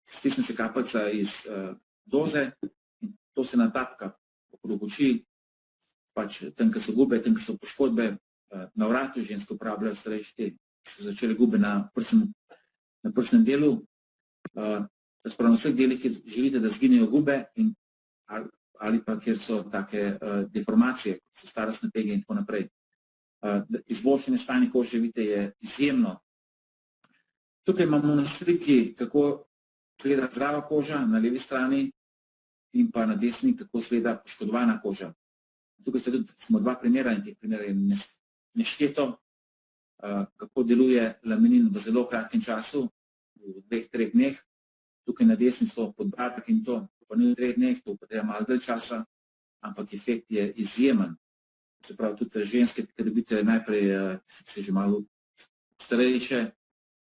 stisne se kapljica iz doze in to se natapka okrog oči, pač tam, ko so gube, tam, ko so poškodbe, na vratu ženske uporabljajo starejši te, ki so začeli gube na prsnem delu, na vseh delih, kjer želite, da zginejo gube ali pa kjer so take deformacije, kot so starostne pege in tako naprej. Izboljšanje stanja kože, vidite, je izjemno. Tukaj imamo na sliki, kako izgleda zdrava koža na levi strani in pa na desni, kako izgleda poškodovana koža. Tukaj smo dva primera in teh primera je nešteto, kako deluje laminin v zelo kratkem času, v 2-3 dneh. Tukaj na desni so podbradek in to, pa ni v 3 dneh, to potrebuje malo dalj časa, ampak efekt je izjemen. Se pravi, tudi ženske, ki dobite najprej, se že malo starejše,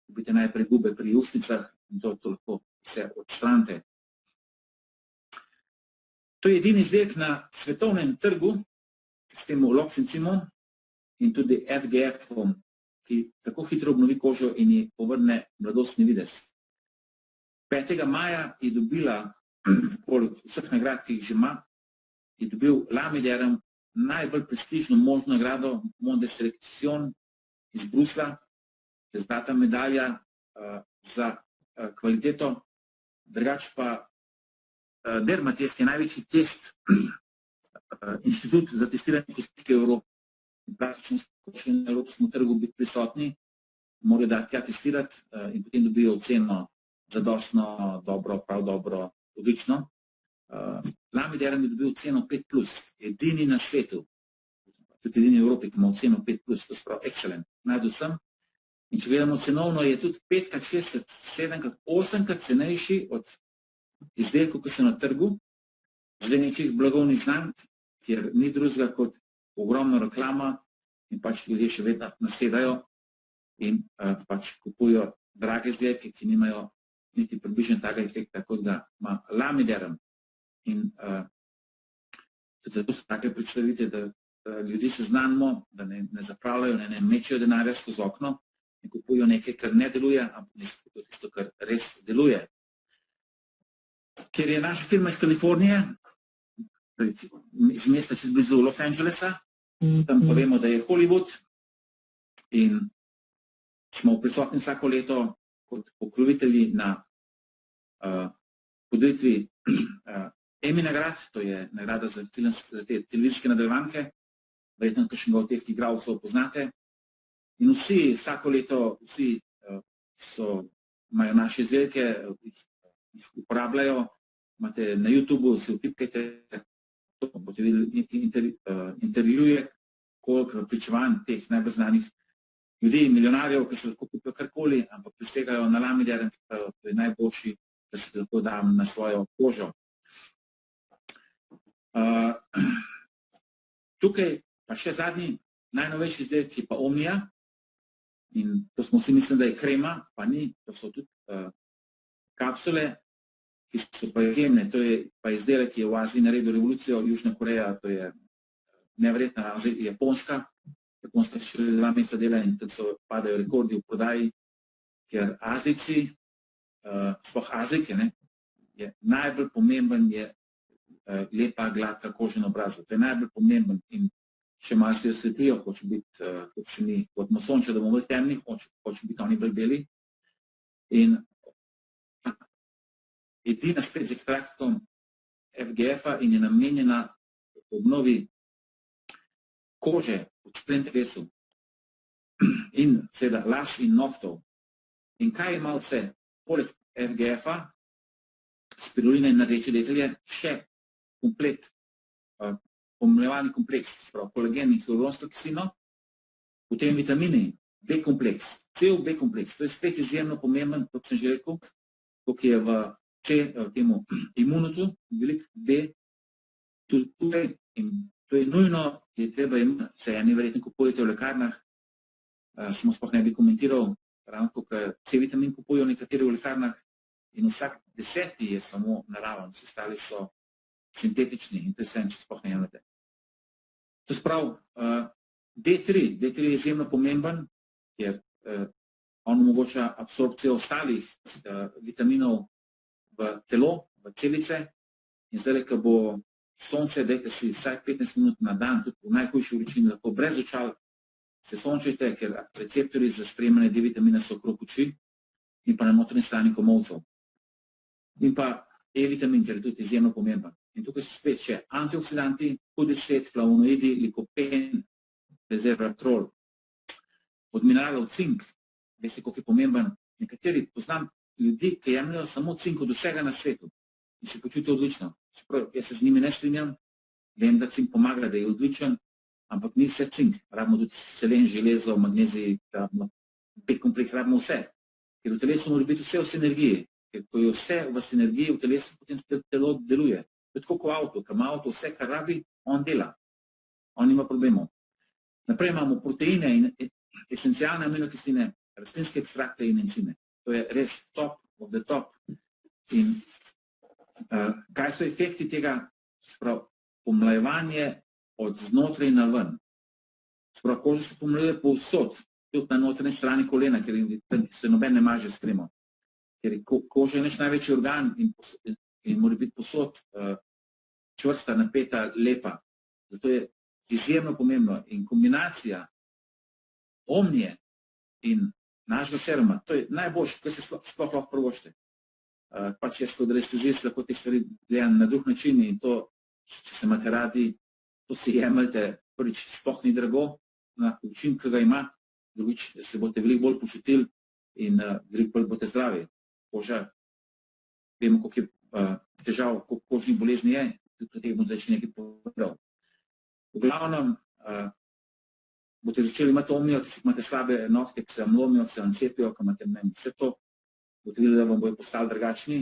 dobite najprej gube pri ustnicah in to lahko vse odstranite. To je edini izdelek na svetovnem trgu s tem Loxincimom in tudi FGF-om, ki tako hitro obnovi kožo in ji povrne mladostni videz. 5. maja je dobila, poleg vseh nagrad, ki jih že ima, je dobil Lamiderm najbolj prestižno možno nagrado Monde Selection iz Brusla, je zlata medalja za kvaliteto. Drugač pa Dermatest je največji test, inštitut za testiranje kozmetike v Evropi. Praktično na evropskem trgu biti prisotni, morajo dati tja testirati in potem dobijo oceno zadostno, dobro, prav dobro, odlično. Lamiderm je dobil oceno 5+, edini na svetu, tudi edini v Evropi, ki ima oceno 5+, to sprav excellent, najdvsem. In če gledamo cenovno, je tudi 5-krat, 6-krat, 7-krat, 8-krat cenejši od izdelkov, ki so na trgu, z nekih blagovnih znamk, kjer ni drugega kot ogromna reklama in pač ljudje še vedno nasedajo in pač kupujo drage izdelke, ki nimajo niti približno takega efekta, kot ga ima Lamiderm. In tudi zato so take predstavite, da ljudi seznanimo, da ne zapravljajo, ne mečejo denarja skozi okno in kupujo nekaj, kar ne deluje, ampak ne kupujo tisto, kar res deluje. Ker je naša firma iz Kalifornije, iz mesta čez blizu Los Angelesa, tam pa vemo, da je Hollywood in smo prisotni vsako leto kot pokrovitelji na podelitvi Emmy nagrad, to je nagrada za te televizijske nadaljevanke, verjetno kakšnega od teh igralcev poznate. In vsi, vsako leto, vsi imajo naše izdelke, jih uporabljajo, imate na YouTubeu, si vtipkajte, boste videli intervjuje, koliko pričevanj teh najbolj znanih ljudi, milijonarjev, ki se lahko kupijo karkoli, ampak prisegajo na Lamiderm, to je najboljši, da se lahko dam na svojo kožo. Tukaj pa še zadnji, najnovejši izdelek je pa Omnia in to smo vsi mislili, da je krema, pa ni, to so tudi kapsule, ki so pa izjemne. To je pa izdelek, ki je v Aziji naredil revolucijo, Južna Koreja, to je neverjetna, Japonska še 2 meseca dela in tudi so padajo rekordi v prodaji, ker Azijci, sploh Azijke, je najbolj pomemben je lepa, gladka koža na obrazu. To je najbolj pomemben in še malo se osvetlijo, hoče biti, kot se mi, kot Mosonča, da bomo bolj temni, hoče biti oni bolj beli. In edina spet z ekstraktom FGF-a in je namenjena obnovi kože v celem telesu in seveda las in nohtov. In kaj ima vse? Poleg FGF-a, spiruline in rdeče detelje, še komplet, pomnevalni kompleks, kolagen in hialuronsko kislino, potem vitamini, B kompleks, cel B kompleks, to je spet izjemno pomemben, kot sem že rekel, kot je v C, temu imunotu, veliko B, tudi tukaj, in to je nujno, je treba imeti, se eni verjetno kupujete v lekarnah, samo sploh ne bi komentiral, ravno kot C-vitamin kupujo nekateri v lekarnah in vsak 10. je samo naraven, vsi ostali so sintetični in to je vse, če sploh ne jemljete. To se pravi, D3 je izjemno pomemben, ker on omogoča absorpcijo ostalih vitaminov v telo, v celice in zdaj, ko bo sonce, dajte si vsaj 15 minut na dan, tudi v najhujši vročini, lahko brez očal se sončite, ker receptorji za sprejemanje D-vitamina so okrog oči in pa na notranji strani komolcev. In pa E-vitamin, ker je tudi izjemno pomemben. In tukaj so spet še antioksidanti, Q10, flavonoidi, likopen, resveratrol. Od mineralov cink, veste, koliko je pomemben. Nekateri poznam ljudi, ki jemljajo samo cink od vsega na svetu in se počutijo odlično. Jaz se z njimi ne strinjam, vem, da cink pomaga, da je odličen, ampak ni vse cink. Rabimo tudi selen, železo, magnezij, pet kompleks, rabimo vse. Ker v telesu mora biti vse v sinergiji. Ker ko je vse v sinergiji v telesu, potem telo deluje. To je tako kot avto, ker ima avto vse, kar rabi, on dela. On nima problemov. Naprej imamo proteine in esencialne aminokisline, rastlinske ekstrakte in encime. To je res top of the top. In kaj so efekti tega? Pomlajevanje od znotraj na ven. Koža se pomlajuje povsod, tudi na notranji strani kolena, ker se noben ne maže s kremo. Ker koža je naš največji organ in mora biti povsod čvrsta, napeta, lepa. Zato je izjemno pomembno. In kombinacija omnije in našega seruma, to je najboljše, kar se sploh lahko privoščite. Pač jaz kot anestezist lahko te stvari gledam na drug način in to, če se imate radi, to si jemljete, prvič sploh ni drago, na učin, ki ga ima, drugič se boste veliko bolj počutili in veliko bolj boste zdravi. Koža, vemo, koliko je težav, koliko kožnih bolezni je, tudi teh bom zdaj še nekaj povedal. V glavnem, boste začeli imati omnijo, ki imate slabe nohte, ki se vam lomijo, ki se vam cepijo, ki imate vse to, boste videli, da vam bojo postali drugačni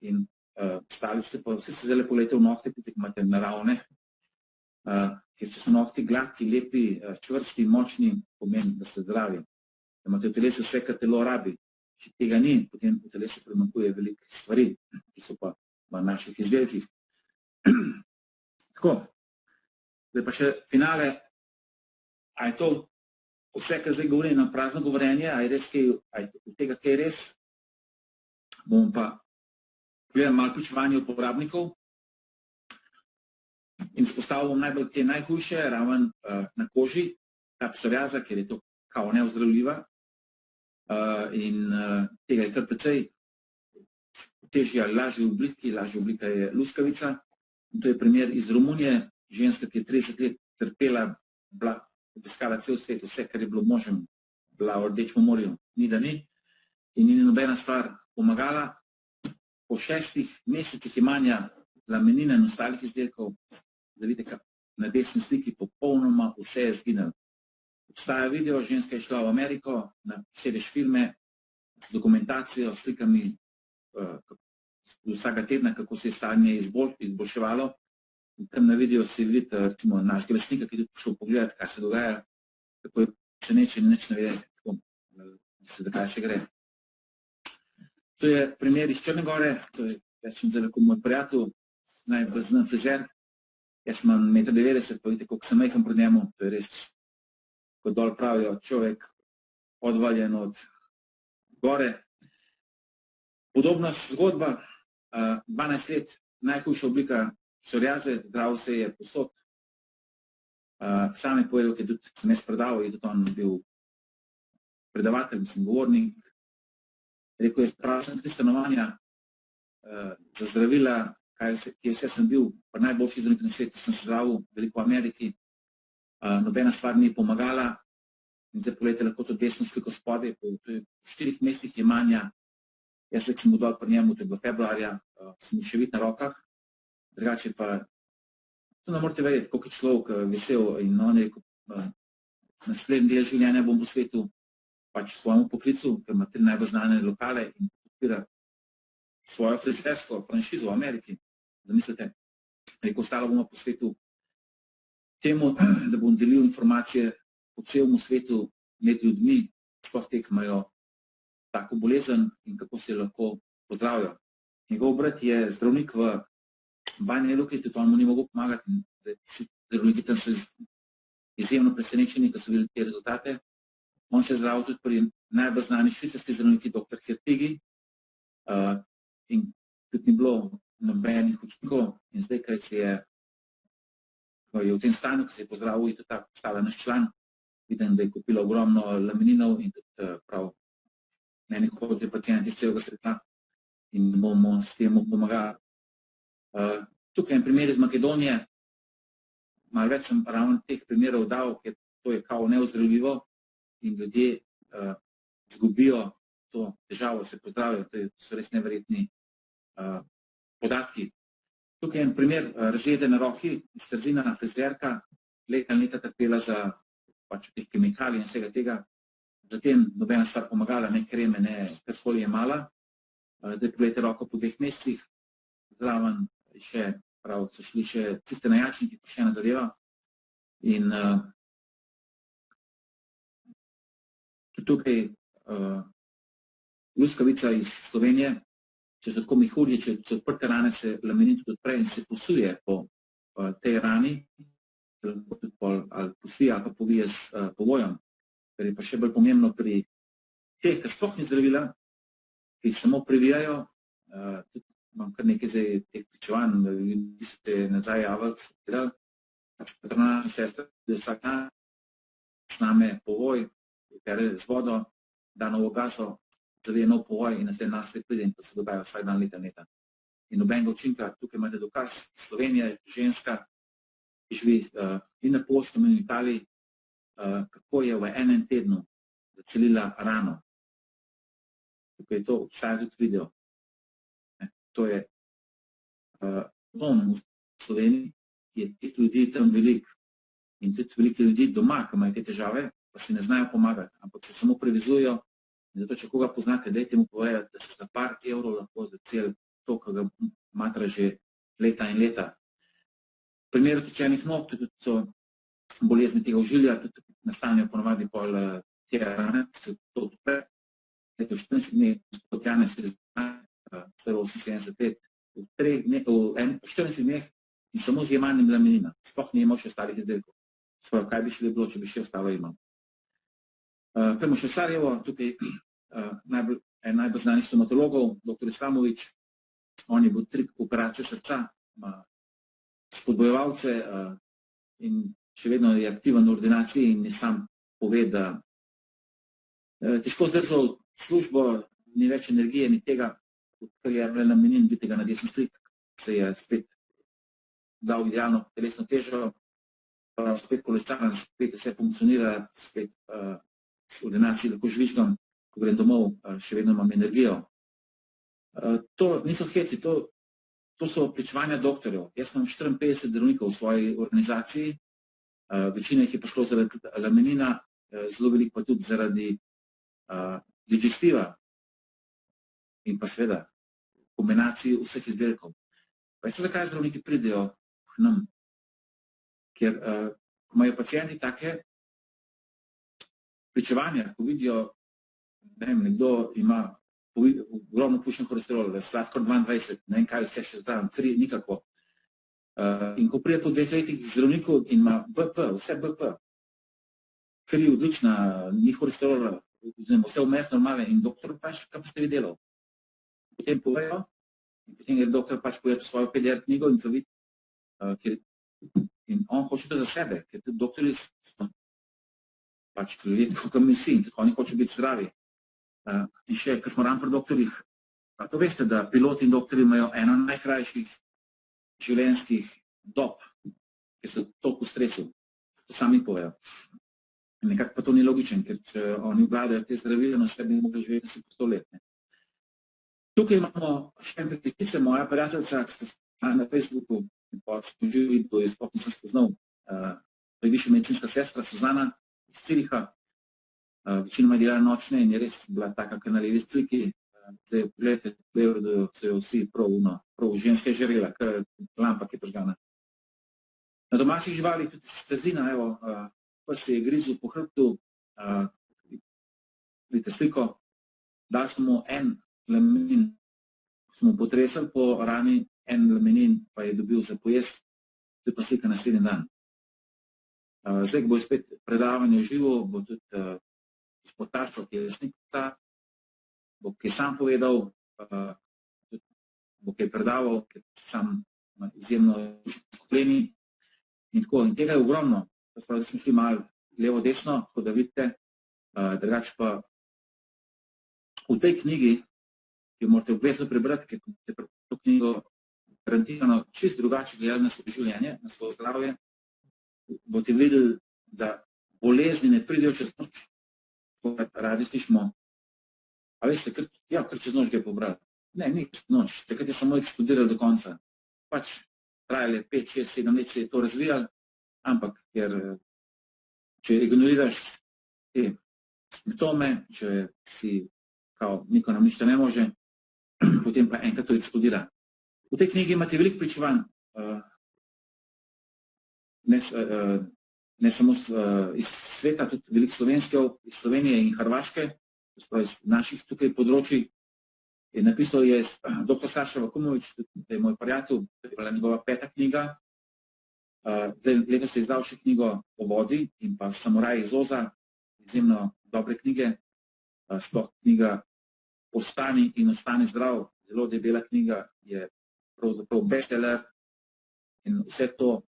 in ostali ste pa, vsi se zdaj pogledajte v nohte, ki imate naravne, ker če so nohti gladki, lepi, čvrsti, močni, pomeni, da ste zdravi. Da imate v telesu vse, kar telo rabi. Če tega ni, potem v telesu primanjkuje veliko stvari, ki so pa v naših izdelkih. Tako, zdaj pa še finale. A je to vse, kar zdaj govori na prazno govorenje, a je res kaj, a je od tega kaj res? Bom pa gledal malo pričevanje uporabnikov in spostavil bom najbolj te najhujše, raven na koži, ta psoriaza, ker je to kao neozdravljiva in tega je kar precej težja, lažja oblika je luskavica. In to je primer iz Romunije, ženska, ki je 30 let trpela, obiskala cel svet, vse, kar je bilo možno, bila v Rdečem morju, ni da ni, in ni nobena stvar pomagala. Po 6 mesecih imanja lamenine in ostalih izdelkov, da vidite, na desni sliki popolnoma vse je zginilo. Obstaja video, ženska je šla v Ameriko, na sedež filme, s dokumentacijo, slikami vsaka tedna, kako se je stanje izboljševalo. In tam na video se vidite, recimo, našega lastnika, ki je tudi prišel pogledati, kaj se dogaja, kako je presenečen, nič ne ve, zakaj se gre. To je primer iz Črne Gore, to je rečem zdaj, kot moj prijatelj, najbolj znan frizer. Jaz imam 1,90 m, pa vidite, koliko sem majhen pred njemu, to je res, kot dol pravijo, človek odvaljen od gore. Podobna zgodba, 12 let, najhujša oblika psoriaze, zdravil se je povsod. Sam je povedal, ker tudi sem jaz predaval, je tudi on bil predavatelj, mislim, govornik. Rekel je, pravil sem 3 stanovanja za zdravila, kjer vse sem bil, pa najboljši zdravnik na svetu, sem se zdravil, veliko v Ameriki. Nobena stvar ni pomagala. In zdaj pogledajte lahko to desno sliko spodaj, po 4 mesecih jemanja. Jaz sem dol pri njemu, to je bilo februarja, sem še vid na rokah. Drugače pa, to ne morate verjeti, koliko je človek vesel in on je rekel, naslednji del življenja bom posvetil pač svojemu poklicu, ker ima 3 najbolj znane lokale in podpira svojo frizersko franšizo v Ameriki. Da mislite, rekel, ostalo bomo po svetu temu, da bom delil informacije po celemu svetu med ljudmi, sploh te, ki imajo tako bolezen in kako se lahko pozdravijo. Njegov brat je zdravnik v Banja Luki, tudi on mu ni mogel pomagati, da si zdravniki tam so izjemno presenečeni, ko so videli te rezultate. On se je zdravil tudi pri najbolj znani švicarski zdravniki, dr. Hertigi, in tudi ni bilo nobenih učinkov. In zdaj, kaj se je v tem stanju, ko se je pozdravil, je tudi tako postala naš član. Vidim, da je kupila ogromno lameninov in tudi prav meni hodijo pacijenti iz celega sveta in bomo s tem pomagali. Tukaj je en primer iz Makedonije. Malo več sem ravno teh primerov dal, ker to je kao neozdravljivo in ljudje izgubijo to težavo, se pozdravijo. To so res neverjetni podatki. Tukaj je en primer razjede na roki iz Trzina, frizerka, leta in leta trpela za teh kemikalij in vsega tega. Zatem nobena stvar pomagala, ne kreme, ne karkoli je mala. Zdaj pogledajte roko po 2 mesecih, zraven še, prav, so šli še ciste na jačniki, pa še ena zadeva. In tukaj luskavica iz Slovenije, če so tako mehurji, če so odprte rane, se lamenin tudi odpre in se posuje po tej rani, ali posuje ali pa povije s povojom. Kar je pa še bolj pomembno pri teh, ki sploh ni zdravila, ki jih samo previjajo, tudi imam kar nekaj zdaj teh pričevanj, ljudi se nazaj javili, ki so gledali, pač patrona sestra, da vsak dan sname povoj, pere z vodo, da novo gaso, zavije nov povoj in na te naslednje pride in to se dogaja vsak dan leta. In nobenega učinka, tukaj imate dokaz, Slovenija je ženska, ki živi in na Poljskem in v Italiji, kako je v enem tednu zacelila rano. Tukaj je to obstaja tudi video. To je v Sloveniji, je teh ljudi tam veliko in tudi veliki ljudi doma, ki imajo te težave, pa si ne znajo pomagati, ampak se samo previzujo in zato, če koga poznate, dajte mu povedati, da se za par evrov lahko zaceli to, ki ga matra že leta in leta. V primeru tečenih nog, tudi so bolezni tega ožilja, tudi nastanejo ponovadi pol te rane, se to odpre. V 14 dneh, gospod Janez se zna, staro 78 let, v 14 dneh in samo z jemanjem lamenina, sploh ni imel še ostalih izdelkov. Svojo, kaj bi šli bilo, če bi še ostalo imel. Pojmo še Sarajevo, tukaj en najbolj znanih stomatologov, dr. Islamović, on je bil 3 operacije srca, ima spodbojevalce in še vedno je aktiven v ordinaciji in je sam pove, da težko zdržal službo, ni več energije, ni tega, kar je lamenin, biti ga na desen strik, se je spet dal idealno telesno težo, spet kolesaren, spet vse funkcionira, spet v ordinaciji lahko žvižgam, ko grem domov, še vedno imam energijo. To niso heci, to so pričevanja doktorjev. Jaz sem 54 zdravnikov v svoji organizaciji, večina jih je prišlo zaradi lamenina, zelo veliko pa tudi zaradi digestiva in pa seveda kombinaciji vseh izdelkov. Veste, zakaj zdravniki pridejo k nam? Ker imajo pacijenti take pričevanja, ko vidijo, nekdo ima ogromno puščen holesterol, sladkor 22, ne vem kaj vse še zdaj, kri nikako. In ko pride po 2 letih k zdravniku in ima BP, vse BP, kri odlična, ni holesterola, vse v meh normale in doktor pač, kaj pa ste vi delal? Potem povejo in potem je doktor pač povedal svojo PDR knjigo in to vidi, in on hoče to za sebe, ker tudi doktori so pač ljudje, kot mi vsi, in tudi oni hoče biti zdravi. In še, ker smo ravno pri doktorjih, to veste, da piloti in doktori imajo eno najkrajših življenjskih dob, ker so toliko v stresu, to sami povejo. Nekako pa to ni logičen, ker če oni vladajo te zdravile, no še bi mogli živeti 100 let. Tukaj imamo še en preklice, moja prijateljica, ki ste na Facebooku, in pa spožili, to je sploh nisem spoznal, to je višja medicinska sestra Suzana iz Ciriha, večinoma je delala nočne in je res bila taka, ki na levi sliki, Zdaj, gledajte, da se vsi prav ženske žarela, ker lampa, ki je prižgana. Na domačih živali tudi stezina, evo, pa se je grizel po hrbtu, vidite sliko, dali smo en laminin, smo potresali po rani, en laminin pa je dobil za pojest, to je pa slika naslednji dan. Zdaj, ko bo spet predavanje živo, bo tudi gospod Taščo, ki je lesnik psa, bo kaj sam povedal, bo kaj predaval, ker sam izjemno izkopljeni in tako. In tega je ogromno, da smo šli malo levo-desno, tako da vidite, drugače pa v tej knjigi, ki jo morate obvezno prebrati, ker boste to knjigo garantirano čist drugače gledali na svoje življenje, na svoje zdravje, boste videli, da bolezni ne pridejo čez noč, kot radi slišimo. A veste, kar čez noč ga je pobral. Ne, ni čez noč, takrat je samo eksplodiral do konca. Pač trajali 5, 6, 7 let se je to razvijalo, ampak ker če ignoriraš te simptome, če si kao, niko nam ništa ne može, potem pa enkrat to eksplodira. V tej knjigi imate veliko pričevanj, ne samo iz sveta, tudi veliko slovenskega, iz Slovenije in Hrvaške, iz naših tukaj področij. Napisal je dr. Saša Vakumovič, da je moj prijatelj, to je bila njegova 5. knjiga. Letos je izdal še knjigo o vodi in pa Samuraj iz Oza, izjemno dobre knjige, sploh knjiga Ostani in ostani zdrav, zelo debela knjiga, je pravzaprav bestseller in vse to,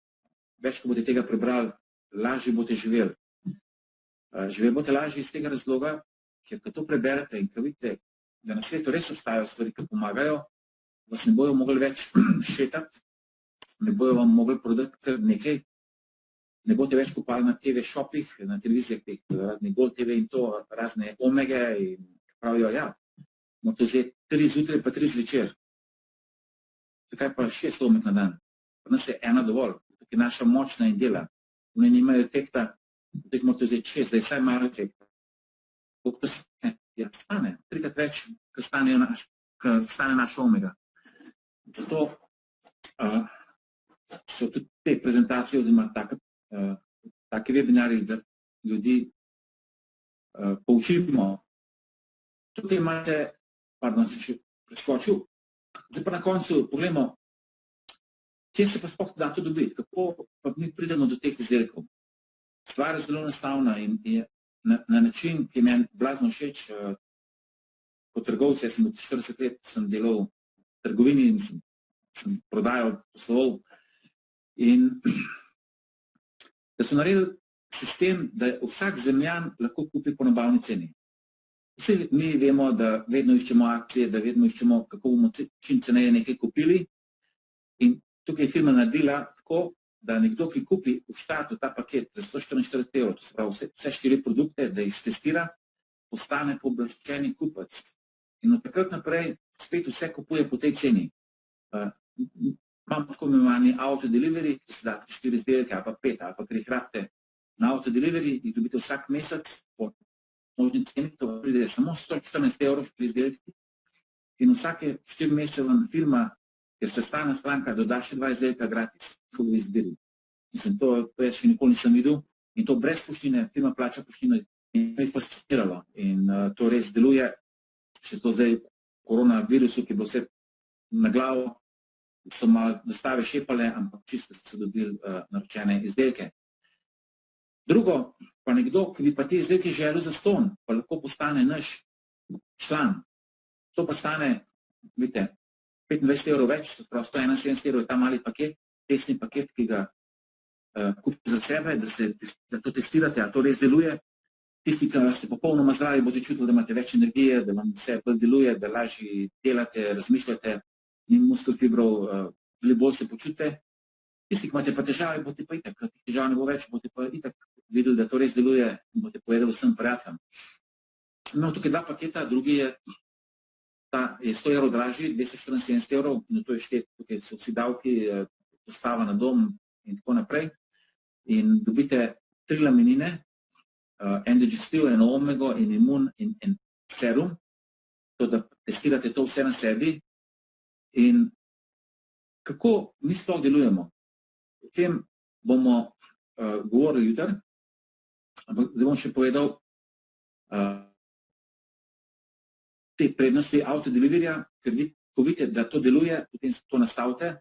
več, ko boste tega prebrali, lažje boste živeli. Živeli boste lažje iz tega razloga, ker ko to preberete in ko vidite, da na svetu res obstajajo stvari, ki pomagajo, vas ne bojo mogli več šetati, ne bojo vam mogli prodati kar nekaj, ne boste več kupali na TV shopih, na televizijah, razne Gold TV in to, razne omege in pravijo, ja, morate vzeti 3 zjutraj pa 3 zvečer. Zakaj pa 6 omek na dan? Pa nas je 1 dovolj, ki je naša močna in dela. Oni nimajo efekta, da jih morate vzeti 6, da je vsaj malo efekta. Koliko to stane? 3-krat več, ko stane naša omega. Zato so tudi te prezentacije oziroma take webinari, da ljudi poučimo. Tukaj imate, pardon, sem še preskočil, zdaj pa na koncu pogledamo, kje se pa sploh da to dobiti, kako pa mi pridemo do teh izdelkov. Stvar je zelo enostavna in je na način, ki je meni blazno všeč. Kot trgovec, jaz sem 40 let sem delal v trgovini in sem prodajal, posloval. In da so naredili sistem, da vsak zemljan lahko kupi po nabavni ceni. Vsi mi vemo, da vedno iščemo akcije, da vedno iščemo, kako bomo čim ceneje nekaj kupili. In tukaj je firma naredila tako, da nekdo, ki kupi v štartu ta paket za 144 €, to se pravi vse 4 produkte, da jih testira, postane pooblaščeni kupec. In od takrat naprej spet vse kupuje po tej ceni. Imamo tako imenovani auto delivery, ki se da 4 izdelke ali pa 5, ali pa ker jih rabite na auto delivery, jih dobite vsak mesec po možni ceni, to pride samo 114 € 4 izdelki. In vsake 4 mesece vam firma, ker se stalna stranka doda še 2 izdelka gratis, ko bi izbiri. Mislim, to jaz še nikoli nisem videl in to brez poštine, firma plača poštino in to je fasciniralo. In to res deluje, še to zdaj koronavirusu, ki bo vse na glavo, so malo dostave šepale, ampak čisto so dobili naročene izdelke. Drugo, pa nekdo, ki bi pa te izdelke želel za ston, pa lahko postane naš član. To pa stane, vidite, 25 € več, to prav 171 € je ta mali paket, testni paket, ki ga kupite za sebe, da to testirate, a to res deluje. Tisti, ki ste popolnoma zdravi, boste čutili, da imate več energije, da vam vse bolj deluje, da lažje delate, razmišljate, ni muskelfibrov, bolj se počutite. Tisti, ki imate pa težave, boste pa itak, težav ne bo več, boste pa itak videli, da to res deluje in boste povedali vsem prijateljem. Imamo tukaj 2 paketa, drugi je 100 € dražji, 274 € in to je štet, tukaj so vsi davki, postava na dom in tako naprej. In dobite 3 laminine, en digestiv, eno omego in imun in serum. to, da testirate to vse na sebi in kako mi sploh delujemo. O tem bomo govorili jutri, ampak da bom še povedal te prednosti autodeliverija, ker vi, ko vidite, da to deluje, potem to nastavite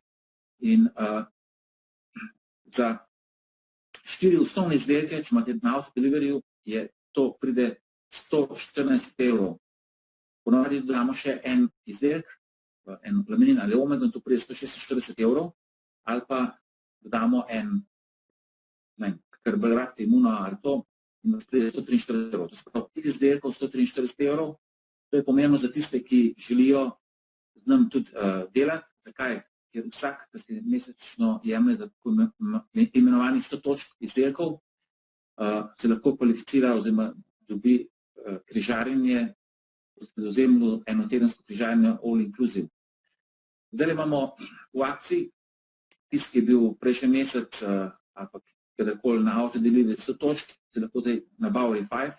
in za 4 osnovne izdelke, če imate na autodeliveriju, to pride 114 €. Ponovadi dodamo še en izdelek, en lamenin ali omega, to pride 146 €, ali pa dodamo en karbohidrat, imuno ali to, in nas pride 143 €. To se pravi, 5 izdelkov, 143 €. To je pomembno za tiste, ki želijo z nam tudi delati. Zakaj? Ker vsak, ki se mesečno jemlje za imenovani 100 točk izdelkov, se lahko kvalificira oziroma dobi križarjenje, ozemlju enotedensko križarjenje all inclusive. Zdaj imamo v akciji, tisti, ki je bil prejšnji mesec, ali pa kadarkoli na autodeliveriju 100 točk, se lahko zdaj nabavi Revive.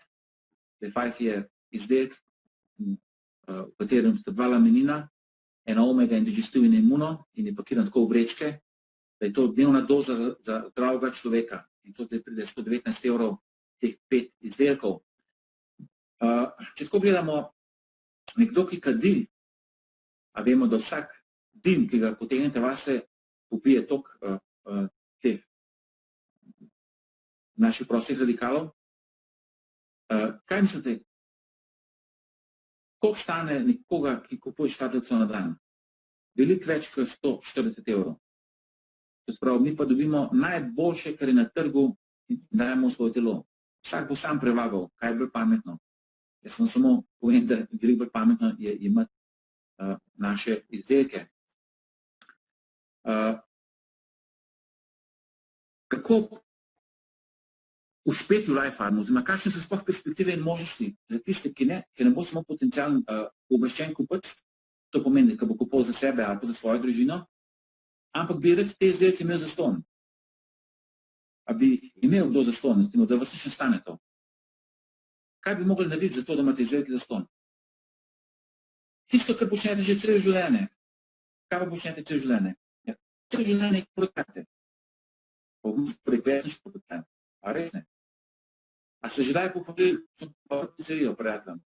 Revive je izdelek, v katerem sta 2 lamenina, ena omega in digestiv in imuno, in je pakiran tako v vrečke, da je to dnevna doza za zdravega človeka. In to zdaj pride 119 € teh 5 izdelkov. Če tako gledamo, nekdo, ki kadi, a vemo, da vsak dim, ki ga potegnete vase, popije tok teh naših prostih radikalov. Kaj mislite? Koliko stane nekoga, ki kupuje škatlico na dan? Veliko več kot 140 €. To se pravi, mi pa dobimo najboljše, kar je na trgu, in dajemo v svoje telo. Vsak bo sam prevagal, kaj je bolj pametno. Jaz sem samo povem, da veliko bolj pametno je imati naše izdelke. Kako uspeti v LifeFarmu, oziroma kakšne so sploh perspektive in možnosti za tiste, ki ne bo samo potencialen obveščen kupec, to pomeni, da bo kupil za sebe ali pa za svojo družino, ampak bi rad te izdelke imel zastonj. A bi imel kdo zastonj, da vas nič ne stane to. Kaj bi mogli narediti za to, da imate izdelke zastonj? Tisto, kar počnete že celo življenje. Kaj pa počnete celo življenje? Celo življenje jih prodajate. Prekvesniš prodajate. A res ne? A ste že daj pohvalili pizzerijo, prijateljem?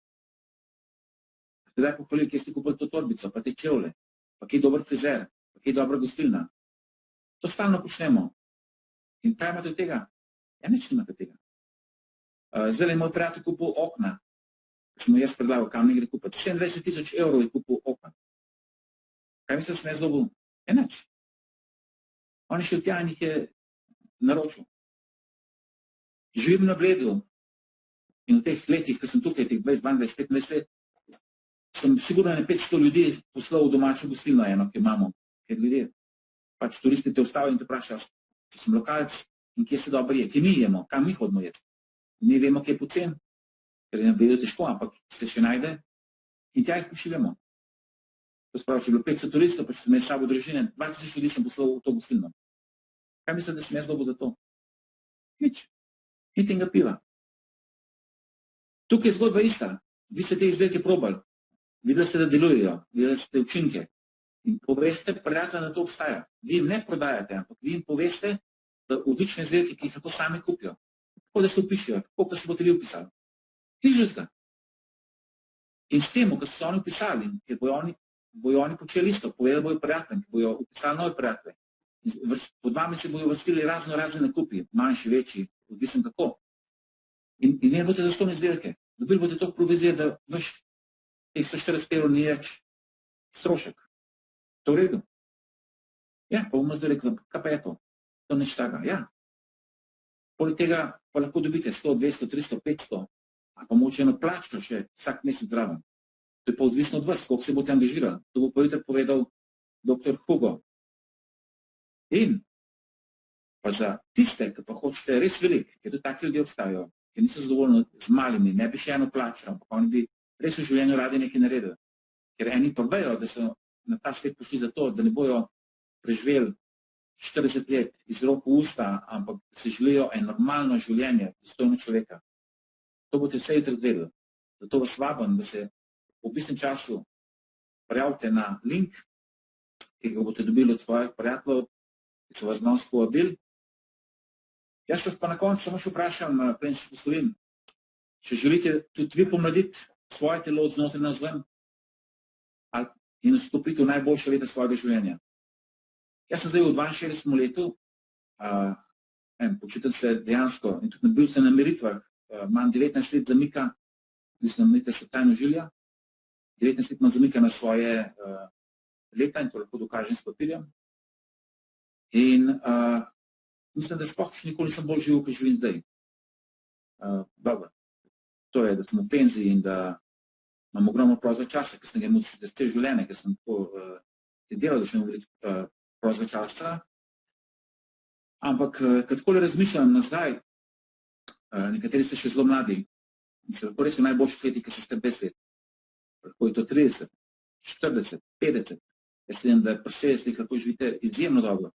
A ste daj pohvalili, kje ste kupili to torbico, pa te čevlje, pa kje je dober frizer, pa kje je dobra gostilna? To stalno počnemo. In kaj imate od tega? Ja, nič nimate od tega. Zdaj je moj prijatelj kupil okna, ki sem jaz predlagal, kam ne gre kupiti. 27 000 € je kupil okna. Kaj misli, sem jaz dobil? Ja, nič. On je šel tja in jih je naročil. Živim na Bledu in v teh letih, ko sem tukaj, teh 20, 22, 25 let, sem sigurno 500 ljudi poslal v domačo gostilno eno, ki imamo. Ker ljudje, pač turisti te ustavijo in te vprašajo, če sem lokalc in kje se dobro je, kje mi jemo, kam mi hodimo jesti. Mi vemo, kje je pocen, ker je na Bledu težko, ampak se še najde in tja jih pošiljamo. To spravi, če je bilo 500 turistov, pa če sem imel s sabo družine, 20 ljudi sem poslal v to gostilno. Kaj mislim, da sem jaz dobil za to? Nič. Niti enega piva. Tukaj je zgodba ista. Vi ste te izdelke probali. Videli ste, da delujejo. Videli ste učinke. In poveste, prijatelj, da to obstaja. Vi jim ne prodajate, ampak vi jim poveste, da odlične izdelke, ki jih lahko sami kupijo. Tako da se upišijo, tako da se boste vi upisali. Križite. In s tem, ko so se oni upisali, ker bojo oni počeli isto, povedali bojo prijateljem, bojo upisali nove prijatelje. Pod vami se bojo vrstili razne nakupi, manjši, večji, odvisno kako. In ne boste zastonj izdelke. Dobili boste toliko provizije, da vaš 140 € ni več strošek. To v redu? Ja, pa bomo zdaj rekli, kaj pa je to? To nič takega. Ja. Poleg tega pa lahko dobite 100, 200, 300, 500, ali pa mogoče eno plačo še vsak mesec zraven. To je pa odvisno od vas, koliko se boste angažirali. To bo povedal dr. Hugo. In pa za tiste, ki pa hočete res veliko, ker tudi taki ljudje obstajajo, ker niso zadovoljni z malimi, ne bi še eno plačo, ampak oni bi res v življenju radi nekaj naredili. Ker eni pa vejo, da so na ta svet prišli zato, da ne bojo preživeli 40 let iz rok v usta, ampak se želijo eno normalno življenje, dostojno človeka. To boste vse jutri vedeli. Zato vas vabim, da se v bistvu času prijavite na link, ki ga boste dobili od svojih prijateljev, ki so vas danes povabili. Jaz vas pa na koncu samo še vprašam, preden se poslovim, če želite tudi vi pomladiti svoje telo od znotraj navzven in vstopiti v najboljše leta svojega življenja. Jaz sem zdaj v 62. letu, počutim se dejansko in tudi bil sem na meritvah, imam 19 let zamika, bil sem na meritvah srca in ožilja, 19 let imam zamika na svoje leta in to lahko dokažem s papirjem. In mislim, da sploh še nikoli nisem bolj živel, kot živim zdaj. Dobro, to je, da sem v penziji in da imam ogromno prostega časa, ker sem ga imel celo življenje, ker sem tako delal, da sem imel veliko prostega časa. Ampak, ko takole razmišljam nazaj, nekateri ste še zelo mladi in se lahko res v najboljših letih, ki so ste 20 let. Lahko je to 30, 40, 50. Jaz vidim, da pri 60 lahko živite izjemno dobro.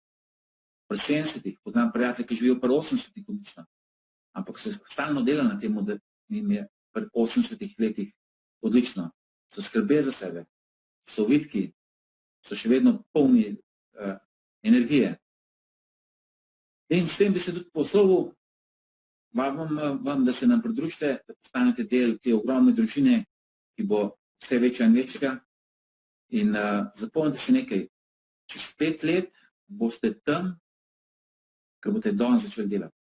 Pri 70, poznam prijatelje, ki živijo pri 80 odlično. Ampak se stalno dela na tem, da jim je pri 80 letih odlično. So skrbeli za sebe, so vitki, so še vedno polni energije. In s tem bi se tudi poslovil, vam, da se nam pridružite, da postanete del te ogromne družine, ki bo vse večja in večja. In zapomnite se nekaj, čez 5 let boste tam, ker boste danes začeli delati.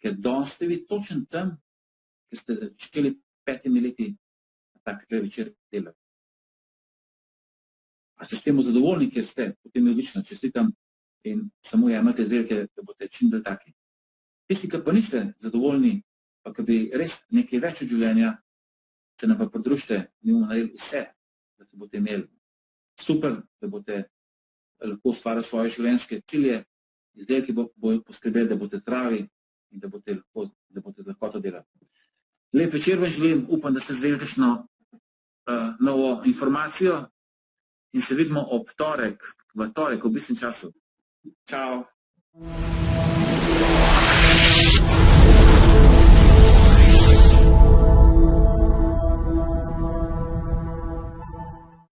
Ker danes ste vi točno tam, ker ste začeli 5 leti takega večer delati. A če ste zadovoljni, ker ste, potem je odlično, čestitam in samo jemljate zdelke, da boste čim bolj taki. Tisti, ki pa niste zadovoljni, pa ki bi res nekaj več od življenja, se nam pa pridružite, mi bomo naredili vse, da se boste imeli super, da boste lahko ustvarjali svoje življenjske cilje, izdelki bojo poskrbeli, da boste zdravi in da boste lahko to delali. Lep večer vam želim, upam, da ste izvedeli kakšno novo informacijo in se vidimo v torek, v istem času. Čau!